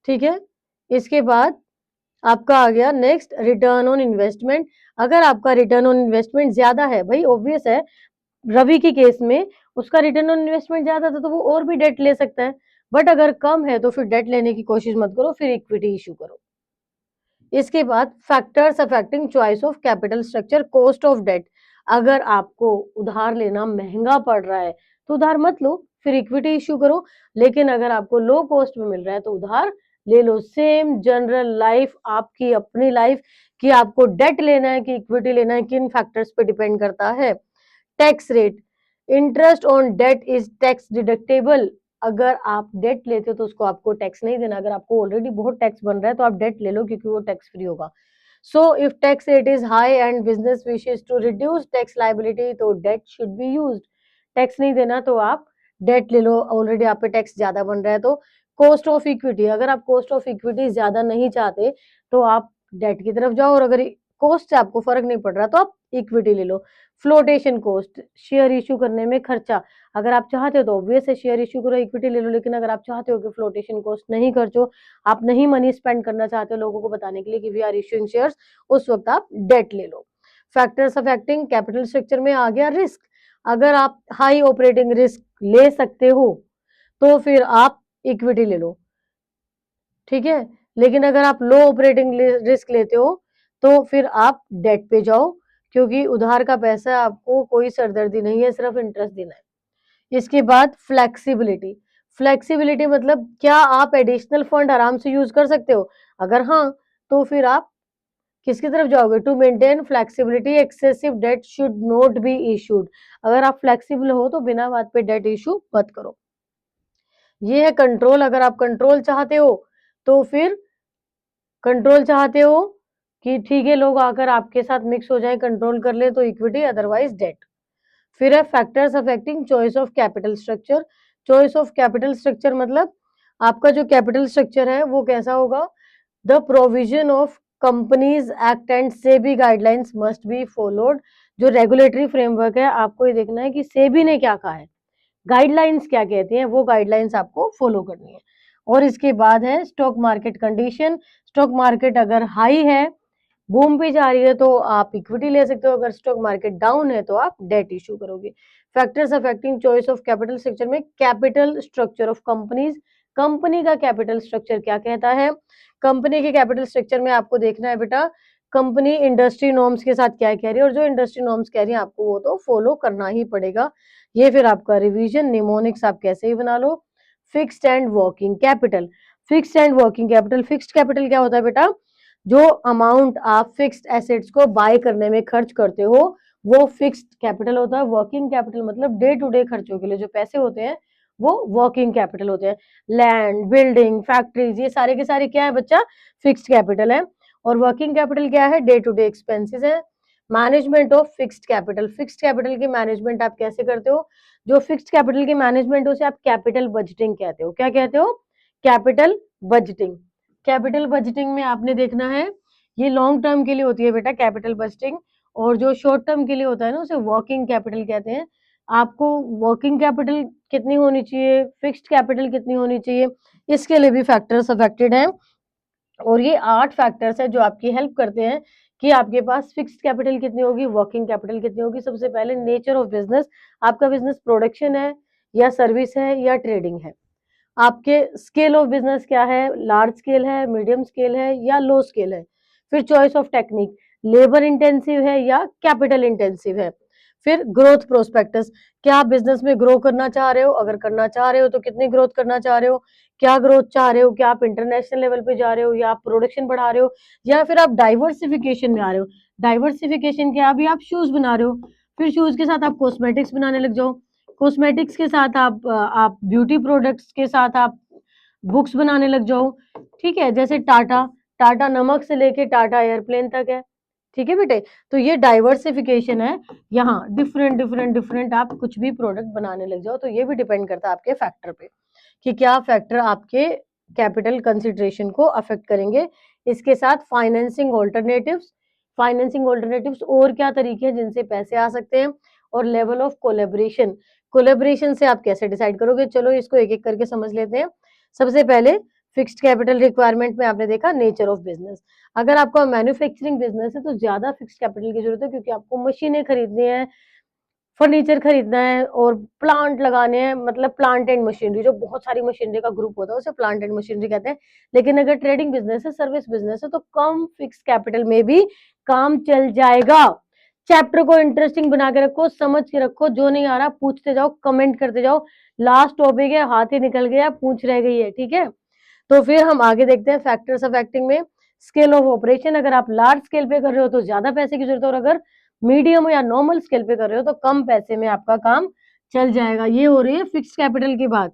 ठीक है। इसके बाद आपका आ गया नेक्स्ट रिटर्न ऑन इन्वेस्टमेंट। अगर आपका रिटर्न ऑन इन्वेस्टमेंट ज्यादा है, भाई ऑब्वियस है, रवि के केस में उसका रिटर्न ऑन इन्वेस्टमेंट ज्यादा था तो वो और भी डेट ले सकता है, बट अगर कम है तो फिर डेट लेने की कोशिश मत करो, फिर इक्विटी इशू करो। इसके बाद factors affecting choice of capital structure, cost of debt. अगर आपको उधार लेना महंगा पड़ रहा है तो उधार मत लो, फिर इक्विटी इशू करो, लेकिन अगर आपको लो कॉस्ट में मिल रहा है तो उधार ले लो। सेम जनरल लाइफ, आपकी अपनी लाइफ, कि आपको डेट लेना है कि इक्विटी लेना है, किन फैक्टर्स पे डिपेंड करता है। Tax rate, interest on debt is tax deductible. अगर आप डेट लेते हो तो उसको आपको टैक्स नहीं देना, अगर आपको ऑलरेडी बहुत टैक्स बन रहा है तो आप डेट ले लो क्योंकि वो टैक्स फ्री होगा। So if tax rate is high and business wishes to reduce tax liability तो debt should be used. Tax नहीं देना तो आप डेट ले लो, ऑलरेडी आप पे टैक्स ज्यादा बन रहा है तो। कॉस्ट ऑफ इक्विटी, अगर आप कॉस्ट ऑफ इक्विटी ज्यादा नहीं चाहते तो आप डेट की तरफ जाओ, और अगर कॉस्ट से आपको फर्क नहीं पड़ रहा तो आप इक्विटी ले लो। फ्लोटेशन कॉस्ट, शेयर इशू करने में खर्चा, अगर आप चाहते हो तो ऑब्वियस है शेयर इशू करो, इक्विटी ले लो, लेकिन अगर आप चाहते हो कि फ्लोटेशन कॉस्ट नहीं खर्चो, आप नहीं मनी स्पेंड करना चाहते हो लोगों को बताने के लिए कि वी आर इशूइंग शेयर्स, उस वक्त आप डेट ले लो। फैक्टर्स अफेक्टिंग कैपिटल स्ट्रक्चर में आ गया रिस्क। अगर आप हाई ऑपरेटिंग रिस्क ले सकते हो तो फिर आप इक्विटी ले लो, ठीक है। लेकिन अगर आप लो ऑपरेटिंग रिस्क लेते हो तो फिर आप डेट पे जाओ, क्योंकि उधार का पैसा आपको कोई सरदर्दी नहीं है, सिर्फ इंटरेस्ट देना है। इसके बाद फ्लेक्सिबिलिटी। फ्लेक्सिबिलिटी मतलब क्या आप एडिशनल फंड आराम से यूज कर सकते हो? अगर हाँ तो फिर आप किसकी तरफ जाओगे? To maintain flexibility excessive debt should not be issued. अगर आप फ्लेक्सिबल हो तो बिना बात पे डेट इशू मत करो। ये है कंट्रोल। अगर आप कंट्रोल चाहते हो तो फिर कंट्रोल चाहते हो कि ठीक है लोग आकर आपके साथ मिक्स हो जाए, कंट्रोल कर ले, तो इक्विटी, अदरवाइज डेट। फिर है factors affecting choice of capital structure. Choice of capital structure मतलब आपका जो कैपिटल स्ट्रक्चर है वो कैसा होगा? The provision of companies act and SEBI guidelines must be followed. जो रेगुलेटरी फ्रेमवर्क है, आपको ये देखना है कि सेबी ने क्या कहा है, गाइडलाइंस क्या कहती हैं, वो गाइडलाइंस आपको फॉलो करनी है। और इसके बाद है stock market condition. Stock market अगर हाई है, बूम पे जा रही है, तो आप इक्विटी ले सकते हो, अगर स्टॉक मार्केट डाउन है तो आप डेट इश्यू करोगे। Factors affecting choice of capital structure में capital structure of companies, company का कैपिटल स्ट्रक्चर क्या कहता है। कंपनी के कैपिटल स्ट्रक्चर में आपको देखना है बेटा, कंपनी इंडस्ट्री नॉर्म्स के साथ क्या कह रही है, और जो इंडस्ट्री नॉर्म्स कह रही है आपको वो तो फॉलो करना ही पड़ेगा। ये फिर आपका रिवीजन, निमोनिक्स आप कैसे ही बना लो। Fixed and working capital, fixed and working capital, fixed capital क्या होता है बेटा, जो अमाउंट आप फिक्स्ड एसेट्स को बाय करने में खर्च करते हो वो फिक्स्ड कैपिटल होता है। वर्किंग कैपिटल मतलब डे टू डे खर्चों के लिए जो पैसे होते हैं वो वर्किंग कैपिटल होते हैं। लैंड, बिल्डिंग, फैक्ट्रीज, ये सारे के सारे क्या है बच्चा, फिक्स्ड कैपिटल है। और वर्किंग कैपिटल क्या है, डे टू डे एक्सपेंसेस है। Management of fixed capital, fixed capital की मैनेजमेंट आप कैसे करते हो, जो फिक्स्ड कैपिटल की मैनेजमेंट उसे आप कैपिटल बजटिंग कहते हो। क्या कहते हो, कैपिटल बजटिंग। कैपिटल बजटिंग में आपने देखना है, ये लॉन्ग टर्म के लिए होती है बेटा कैपिटल बजटिंग, और जो शॉर्ट टर्म के लिए होता है ना उसे वर्किंग कैपिटल कहते हैं। आपको वर्किंग कैपिटल कितनी होनी चाहिए, फिक्स्ड कैपिटल कितनी होनी चाहिए, इसके लिए भी फैक्टर्स अफेक्टेड हैं। और ये 8 फैक्टर्स है जो आपकी हेल्प करते हैं कि आपके पास फिक्स्ड कैपिटल कितनी होगी, वर्किंग कैपिटल कितनी होगी। सबसे पहले नेचर ऑफ बिजनेस, आपका बिजनेस प्रोडक्शन है या सर्विस है या ट्रेडिंग है। आपके स्केल ऑफ बिजनेस क्या है, लार्ज स्केल है, मीडियम स्केल है या लो स्केल है। फिर choice of technique, labour intensive है या कैपिटल इंटेंसिव है। फिर ग्रोथ प्रोस्पेक्टस, क्या आप बिजनेस में ग्रो करना चाह रहे हो, अगर करना चाह रहे हो तो कितनी ग्रोथ करना चाह रहे हो, क्या ग्रोथ चाह रहे हो, क्या आप इंटरनेशनल लेवल पे जा रहे हो या आप प्रोडक्शन बढ़ा रहे हो या फिर आप डाइवर्सिफिकेशन में आ रहे हो। डाइवर्सिफिकेशन क्या, अभी आप शूज बना रहे हो, फिर शूज के साथ आप कॉस्मेटिक्स बनाने लग जाओ, कॉस्मेटिक्स के साथ आप ब्यूटी प्रोडक्ट्स के साथ आप बुक्स बनाने लग जाओ। ठीक है, जैसे टाटा, टाटा नमक से लेके टाटा एयरप्लेन तक है। ठीक है बेटे, तो ये डाइवर्सिफिकेशन है, यहाँ डिफरेंट डिफरेंट डिफरेंट आप कुछ भी प्रोडक्ट बनाने लग जाओ। तो ये भी डिपेंड करता है आपके फैक्टर पे कि क्या फैक्टर आपके कैपिटल कंसिडरेशन को अफेक्ट करेंगे। इसके साथ फाइनेंसिंग ऑल्टरनेटिव्स, फाइनेंसिंग ऑल्टरनेटिव्स और क्या तरीके हैं जिनसे पैसे आ सकते हैं, और लेवल ऑफ कोलेबरेशन, कोलेबरेशन से आप कैसे डिसाइड करोगे। चलो इसको एक एक करके समझ लेते हैं। सबसे पहले फिक्स्ड कैपिटल रिक्वायरमेंट में आपने देखा नेचर ऑफ बिजनेस। अगर आपका मैन्युफैक्चरिंग बिजनेस है तो ज्यादा फिक्स्ड कैपिटल की जरूरत है, क्योंकि आपको मशीनें खरीदनी है, फर्नीचर खरीदना है और प्लांट लगाने हैं, मतलब प्लांट एंड मशीनरी, जो बहुत सारी मशीनरी का ग्रुप होता है उसे प्लांट एंड मशीनरी कहते हैं। लेकिन अगर ट्रेडिंग बिजनेस है, सर्विस बिजनेस है, तो कम फिक्स कैपिटल में भी काम चल जाएगा। चैप्टर को इंटरेस्टिंग बना के रखो, समझ के रखो, जो नहीं आ रहा पूछते जाओ, कमेंट करते जाओ। लास्ट टॉपिक है, हाथ ही निकल गया, पूछ रह गई है। ठीक है, तो फिर हम आगे देखते हैं फैक्टर्स अफेक्टिंग में स्केल ऑफ ऑपरेशन। अगर आप लार्ज स्केल पे कर रहे हो तो ज्यादा पैसे की जरूरत है, और अगर मीडियम या नॉर्मल स्केल पे कर रहे हो तो कम पैसे में आपका काम चल जाएगा। ये हो रही है फिक्स्ड कैपिटल की बात।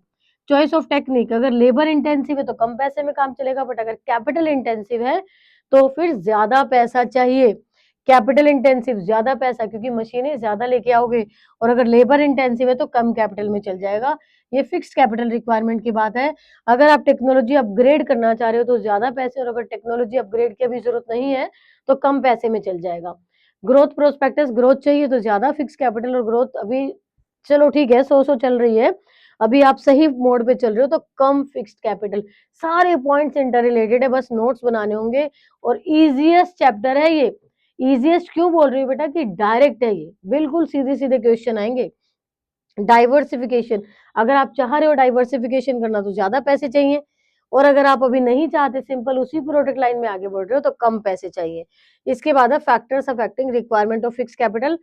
चॉइस ऑफ टेक्निक, अगर लेबर इंटेंसिव है तो कम पैसे में काम चलेगा, बट अगर कैपिटल इंटेंसिव है तो फिर ज्यादा पैसा चाहिए। कैपिटल इंटेंसिव ज्यादा पैसा, क्योंकि मशीनें ज्यादा लेके आओगे, और अगर लेबर इंटेंसिव है तो कम कैपिटल में चल जाएगा। ये फिक्स्ड कैपिटल रिक्वायरमेंट की बात है। अगर आप टेक्नोलॉजी अपग्रेड करना चाह रहे हो तो ज्यादा पैसे, और अगर टेक्नोलॉजी अपग्रेड की अभी जरूरत नहीं है तो कम पैसे में चल जाएगा। ग्रोथ प्रोस्पेक्टस, ग्रोथ चाहिए तो ज्यादा फिक्स कैपिटल, और ग्रोथ अभी चलो ठीक है 100 चल रही है, अभी आप सही मोड पे चल रहे हो तो कम फिक्स्ड कैपिटल। सारे पॉइंट्स इंटर रिलेटेड है, बस नोट्स बनाने होंगे। और इजीएस्ट चैप्टर है ये। इजीएस्ट क्यों बोल रही हूँ बेटा, कि डायरेक्ट है, ये बिल्कुल सीधे सीधे क्वेश्चन आएंगे। डाइवर्सिफिकेशन, अगर आप चाह रहे हो डाइवर्सिफिकेशन करना तो ज्यादा पैसे चाहिए, और अगर आप अभी नहीं चाहते, सिंपल उसी प्रोडक्ट लाइन में आगे बढ़ रहे हो तो कम पैसे चाहिए। इसके बाद है factors affecting requirement of fix capital,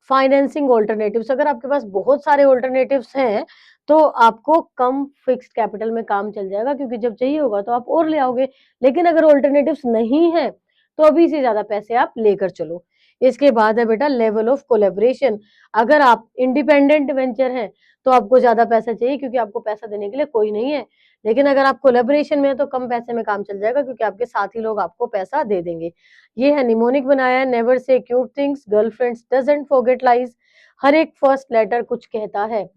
financing alternatives. अगर आपके पास बहुत सारे ऑल्टरनेटिव्स हैं तो आपको कम फिक्स्ड कैपिटल में काम चल जाएगा, क्योंकि जब चाहिए होगा तो आप और ले आओगे। लेकिन अगर ऑल्टरनेटिव्स नहीं है तो अभी से ज्यादा पैसे आप लेकर चलो। इसके बाद है बेटा लेवल ऑफ कोलेबरेशन। अगर आप इंडिपेंडेंट वेंचर हैं तो आपको ज्यादा पैसा चाहिए, क्योंकि आपको पैसा देने के लिए कोई नहीं है। लेकिन अगर आप कोलेबरेशन में है तो कम पैसे में काम चल जाएगा, क्योंकि आपके साथी लोग आपको पैसा दे देंगे। ये है निमोनिक बनाया है, never say cute things, girlfriends doesn't forget lies. हर एक फर्स्ट लेटर कुछ कहता है,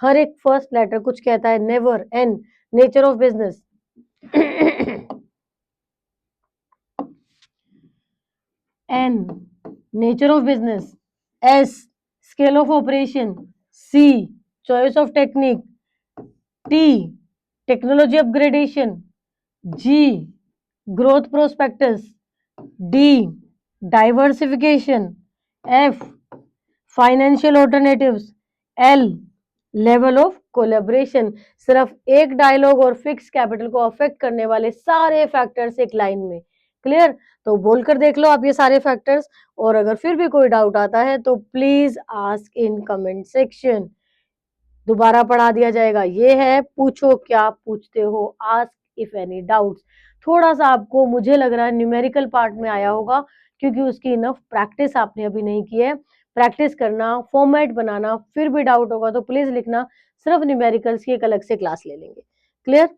हर एक फर्स्ट लेटर कुछ कहता है। Never, N, nature of business N nature of business, S scale of operation, C choice of technique, T technology upgradation, G growth prospectus, D diversification, F financial alternatives, L level of collaboration. सिर्फ एक डायलॉग और फिक्स कैपिटल को अफेक्ट करने वाले सारे फैक्टर्स एक लाइन में। क्लियर? तो बोलकर देख लो आप ये सारे फैक्टर्स, और अगर फिर भी कोई डाउट आता है तो please ask in comment section. दोबारा पढ़ा दिया जाएगा, ये है पूछो क्या पूछते हो, आस्क इफ एनी डाउट्स। थोड़ा सा आपको मुझे लग रहा है न्यूमेरिकल पार्ट में आया होगा, क्योंकि उसकी इनफ प्रैक्टिस आपने अभी नहीं की है। प्रैक्टिस करना, फॉर्मेट बनाना, फिर भी डाउट होगा तो प्लीज लिखना। सिर्फ न्यूमेरिकल्स की एक अलग से क्लास ले लेंगे। क्लियर?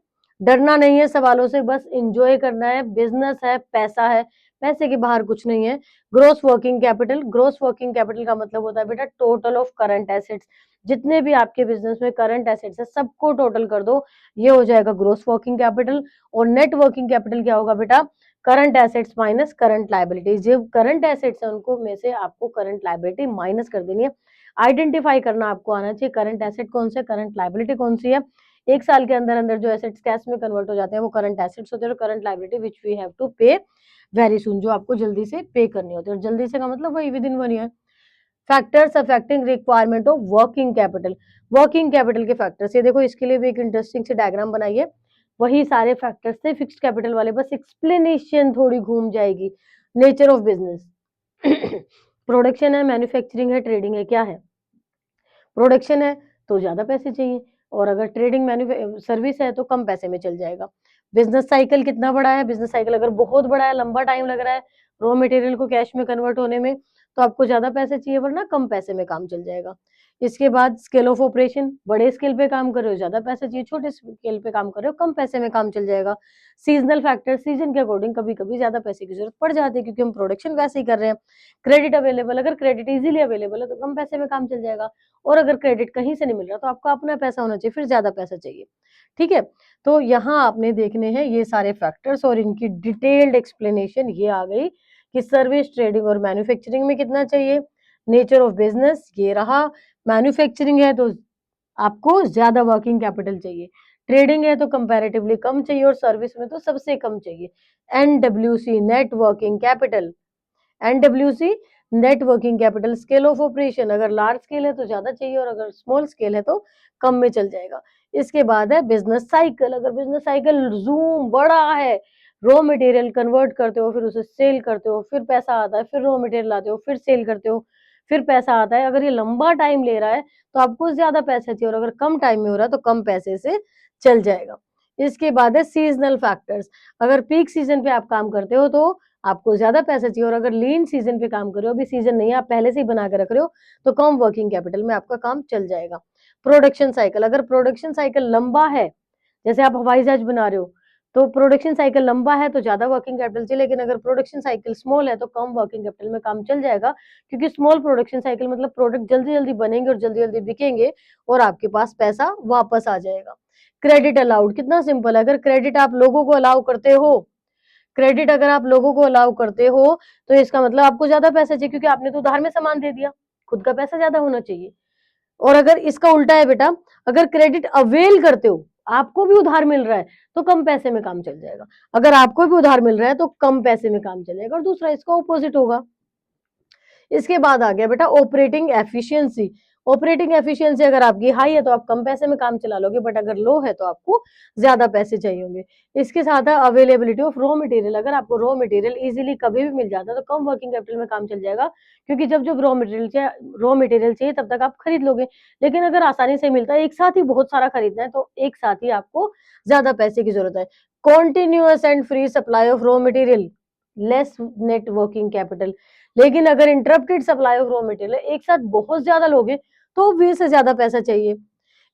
डरना नहीं है सवालों से, बस एंजॉय करना है। बिजनेस है, पैसा है, पैसे के बाहर कुछ नहीं है। Gross working capital, gross working capital का मतलब होता है बेटा टोटल ऑफ करंट एसेट्स। जितने भी आपके बिजनेस में करंट एसेट्स है सबको टोटल कर दो, ये हो जाएगा ग्रोस वर्किंग कैपिटल। और नेट वर्किंग कैपिटल क्या होगा बेटा? Current assets minus current liabilities. जो करंट एसेट्स है उनको में से आपको करंट लायबिलिटी माइनस कर देनी है। आइडेंटिफाई करना आपको आना चाहिए, करंट एसेट कौन से, करंट लायबिलिटी कौन सी है। एक साल के अंदर अंदर जो एसेट्स कैश में कन्वर्ट हो जाते हैं वो करंट एसेट्स होते हैं, और current liability which we have to pay very soon, जो आपको जल्दी से पे करनी होती है। और जल्दी से का मतलब वही with in 1 year. Factors affecting requirement of working capital, working capital के फैक्टर्स, ये देखो इसके लिए भी एक इंटरेस्टिंग से डायग्राम बनाइए। वही सारे फैक्टर्स थे फिक्स्ड कैपिटल वाले, बस एक्सप्लेनेशन थोड़ी घूम जाएगी। नेचर ऑफ बिजनेस प्रोडक्शन है, मैन्युफैक्चरिंग है, ट्रेडिंग है, क्या है? प्रोडक्शन है तो ज्यादा पैसे चाहिए, और अगर ट्रेडिंग सर्विस है तो कम पैसे में चल जाएगा। बिजनेस साइकिल कितना बड़ा है? बिजनेस साइकिल अगर बहुत बड़ा है, लंबा टाइम लग रहा है रॉ मटेरियल को कैश में कन्वर्ट होने में, तो आपको ज्यादा पैसे चाहिए, वरना कम पैसे में काम चल जाएगा। इसके बाद स्केल ऑफ ऑपरेशन, बड़े स्केल पे काम कर रहे हो ज्यादा पैसे चाहिए, छोटे स्केल पे काम कर रहे हो कम पैसे में काम चल जाएगा। सीजनल फैक्टर, सीजन के अकॉर्डिंग कभी कभी ज्यादा पैसे की जरूरत पड़ जाती है, क्योंकि हम प्रोडक्शन वैसे ही कर रहे हैं। क्रेडिट अवेलेबल, अगर क्रेडिट इजीली अवेलेबल है तो कम पैसे में काम चल जाएगा, और अगर क्रेडिट कहीं से नहीं मिल रहा तो आपका अपना पैसा होना चाहिए, फिर ज्यादा पैसा चाहिए। ठीक है? तो यहाँ आपने देखने हैं ये सारे फैक्टर्स, और इनकी डिटेल्ड एक्सप्लेनेशन ये आ गई कि सर्विस, ट्रेडिंग और मैन्युफैक्चरिंग में कितना चाहिए। नेचर ऑफ बिजनेस ये रहा, मैन्युफैक्चरिंग है तो आपको ज्यादा वर्किंग कैपिटल चाहिए, ट्रेडिंग है तो कंपैरेटिवली कम चाहिए, और सर्विस में तो सबसे कम चाहिए। NWC net working capital, NWC net working capital. Scale of operation, अगर लार्ज स्केल है तो ज्यादा चाहिए, और अगर स्मॉल स्केल है तो कम में चल जाएगा। इसके बाद है बिजनेस साइकिल, अगर बिजनेस साइकिल जूम बड़ा है, रॉ मटेरियल कन्वर्ट करते हो, फिर उसे सेल करते हो, फिर पैसा आता है, फिर रॉ मटेरियल लाते हो, फिर सेल करते हो, फिर पैसा आता है। अगर ये लंबा टाइम ले रहा है तो आपको ज्यादा पैसा चाहिए, और अगर कम टाइम में हो रहा है तो कम पैसे से चल जाएगा। इसके बाद है सीजनल फैक्टर्स, अगर पीक सीजन पे आप काम करते हो तो आपको ज्यादा पैसा चाहिए, और अगर लीन सीजन पे काम कर रहे हो, अभी सीजन नहीं है आप पहले से ही बना के रख रहे हो, तो कम वर्किंग कैपिटल में आपका काम चल जाएगा। प्रोडक्शन साइकिल, अगर प्रोडक्शन साइकिल लंबा है, जैसे आप हवाई जहाज बना रहे हो, तो प्रोडक्शन साइकिल लंबा है तो ज्यादा वर्किंग कैपिटल चाहिए, लेकिन अगर प्रोडक्शन साइकिल स्मॉल है तो कम वर्किंग कैपिटल में काम चल जाएगा, क्योंकि स्मॉल प्रोडक्शन साइकिल मतलब प्रोडक्ट जल्दी जल्दी बनेंगे और जल्दी जल्दी बिकेंगे, और आपके पास पैसा वापस आ जाएगा। क्रेडिट अलाउड, कितना सिंपल है, अगर क्रेडिट आप लोगों को अलाउ करते हो, क्रेडिट अगर आप लोगों को अलाउ करते हो तो इसका मतलब आपको ज्यादा पैसा चाहिए, क्योंकि आपने तो उधार में सामान दे दिया, खुद का पैसा ज्यादा होना चाहिए। और अगर इसका उल्टा है बेटा, अगर क्रेडिट अवेल करते हो, आपको भी उधार मिल रहा है, तो कम पैसे में काम चल जाएगा। अगर आपको भी उधार मिल रहा है तो कम पैसे में काम चलेगा, और दूसरा इसका ऑपोजिट होगा। इसके बाद आ गया बेटा ऑपरेटिंग एफिशिएंसी। ऑपरेटिंग एफिशिएंसी अगर आपकी हाई है तो आप कम पैसे में काम चला लोगे, बट अगर लो है तो आपको ज्यादा पैसे चाहिए होंगे। इसके साथ है अवेलेबिलिटी ऑफ रॉ मटेरियल, अगर आपको रॉ मटेरियल इजीली कभी भी मिल जाता है तो कम वर्किंग कैपिटल में काम चल जाएगा, क्योंकि जब जब रॉ मटेरियल चाहिए तब तक आप खरीद लोगे। लेकिन अगर आसानी से मिलता है, एक साथ ही बहुत सारा खरीदना है, तो एक साथ ही आपको ज्यादा पैसे की जरूरत है। Continuous and free supply of raw material, less net working capital. लेकिन अगर interrupted supply of raw material एक साथ बहुत ज्यादा लोगे तो वे से ज्यादा पैसा चाहिए।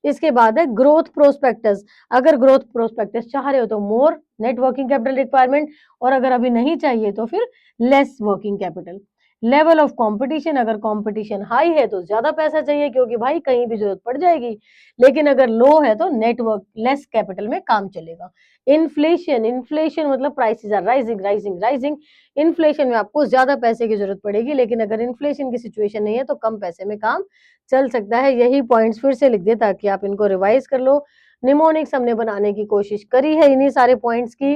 इसके बाद है ग्रोथ प्रोस्पेक्टस, अगर ग्रोथ प्रोस्पेक्टस चाह रहे हो तो मोर नेट वर्किंग कैपिटल रिक्वायरमेंट, और अगर अभी नहीं चाहिए तो फिर less working capital. Level of competition, अगर कंपटीशन हाई है तो ज्यादा पैसा चाहिए क्योंकि भाई कहीं भी जरूरत पड़ जाएगी, लेकिन अगर लो है तो नेटवर्क लेस कैपिटल में काम चलेगा। इन्फ्लेशन, इन्फ्लेशन मतलब prices are rising rising rising, inflation में आपको ज्यादा पैसे की जरूरत पड़ेगी, लेकिन अगर इन्फ्लेशन की सिचुएशन नहीं है तो कम पैसे में काम चल सकता है। यही पॉइंट्स फिर से लिख दे ताकि आप इनको रिवाइज कर लो। निमोनिक्स हमने बनाने की कोशिश करी है इन्हीं सारे पॉइंट्स की।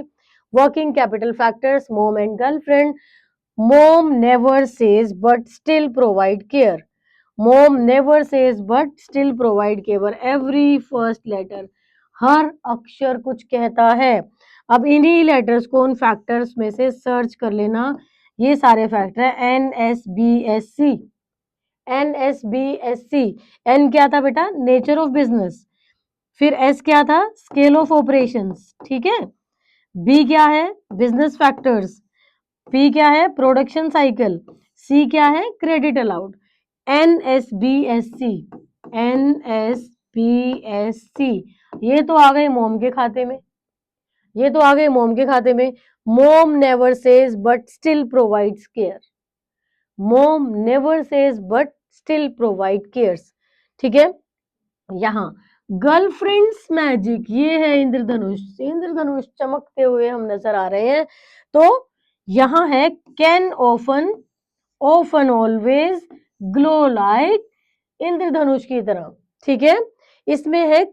वर्किंग कैपिटल फैक्टर्स, मोम and girlfriend. Mom never says but still provide care. Mom never says but still provide care. Every first letter, हर अक्षर कुछ कहता है। अब इन्हीं लेटर्स को उन फैक्टर्स में से सर्च कर लेना। ये सारे फैक्टर है NSBSC। NSBSC, N क्या था बेटा? Nature of business. फिर S क्या था? स्केल ऑफ ऑपरेशंस, ठीक है। B क्या है? Business factors. P क्या है? Production cycle. C क्या है? Credit allowed. NSBSC, NSBSC, ये तो आ गए मोम के खाते में, ये तो आ गए मोम के खाते में। Mom never says but still provides care. Mom never says but still provide cares, ठीक है। यहाँ गर्लफ्रेंड्स मैजिक, ये है इंद्रधनुष। इंद्रधनुष चमकते हुए हम नजर आ रहे हैं। तो यहाँ है can often, often always, glow like, इंद्रधनुष की तरह, ठीक है। इसमें है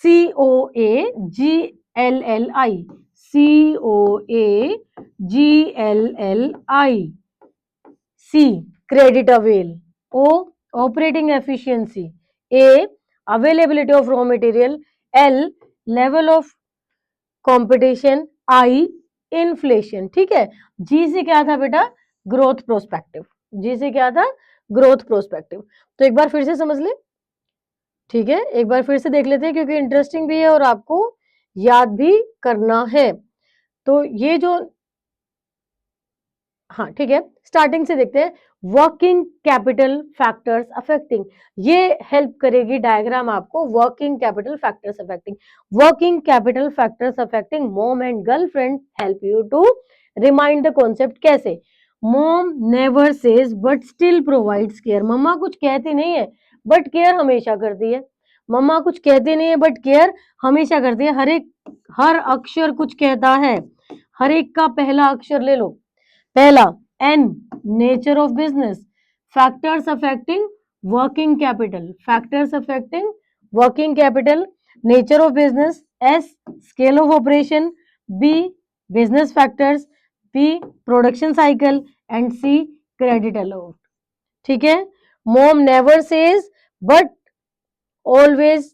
COAGLLI, COAGLLI। C credit avail. O operating efficiency. A availability of raw material. L level of competition. I inflation, ठीक है। G से क्या था बेटा? Growth prospective. G से क्या था? Growth prospective. तो एक बार फिर से समझ ले, ठीक है, एक बार फिर से देख लेते हैं क्योंकि इंटरेस्टिंग भी है और आपको याद भी करना है। तो ये जो, हाँ ठीक है, स्टार्टिंग से देखते हैं। वर्किंग कैपिटल फैक्टर्स अफेक्टिंग, ये हेल्प करेगी डायग्राम आपको। Working capital factors affecting, working capital factors affecting mom and girlfriend help you to remind the concept. कैसे? Mom never says but still provides care, मम्मा कुछ कहती नहीं है बट केयर हमेशा करती है। मम्मा कुछ कहती नहीं है बट केयर हमेशा करती है। हर अक्षर कुछ कहता है। हर एक का पहला अक्षर ले लो। पहला N nature of business, factors affecting working capital, factors affecting working capital, nature of business. S scale of operation. B business factors. P production cycle and C credit allowed, ठीक है। Mom never says but always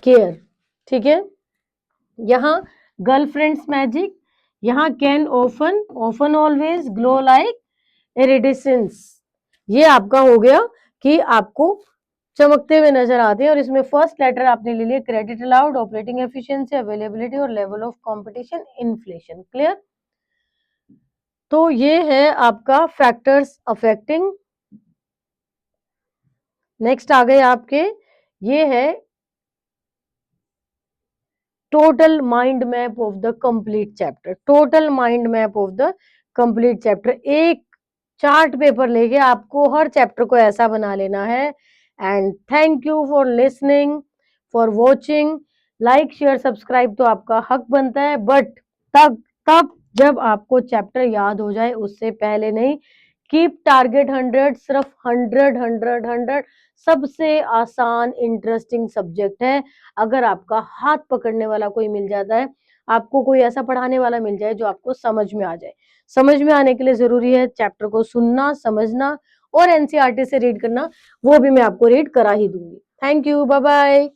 care, ठीक है। यहाँ गर्लफ्रेंड्स मैजिक, यहाँ can often, often always, glow like, iridescence. ये आपका हो गया कि आपको चमकते हुए नजर आते हैं। और इसमें फर्स्ट लेटर आपने ले लिया credit allowed, operating efficiency, availability और level of competition, inflation. Clear? तो ये है आपका फैक्टर्स अफेक्टिंग। नेक्स्ट आ गए आपके, ये है total mind map of the complete chapter. Total mind map of the complete chapter, एक चार्ट पेपर लेके आपको हर चैप्टर को ऐसा बना लेना है। And thank you for listening, for watching. Like share subscribe तो आपका हक बनता है, बट तब तब जब आपको चैप्टर याद हो जाए, उससे पहले नहीं। कीप टारगेट 100, सिर्फ 100 100 100 सबसे आसान इंटरेस्टिंग सब्जेक्ट है। अगर आपका हाथ पकड़ने वाला कोई मिल जाता है, आपको कोई ऐसा पढ़ाने वाला मिल जाए जो आपको समझ में आ जाए। समझ में आने के लिए जरूरी है चैप्टर को सुनना, समझना और एनसीईआरटी से रीड करना, वो भी मैं आपको रीड करा ही दूंगी। Thank you, bye bye.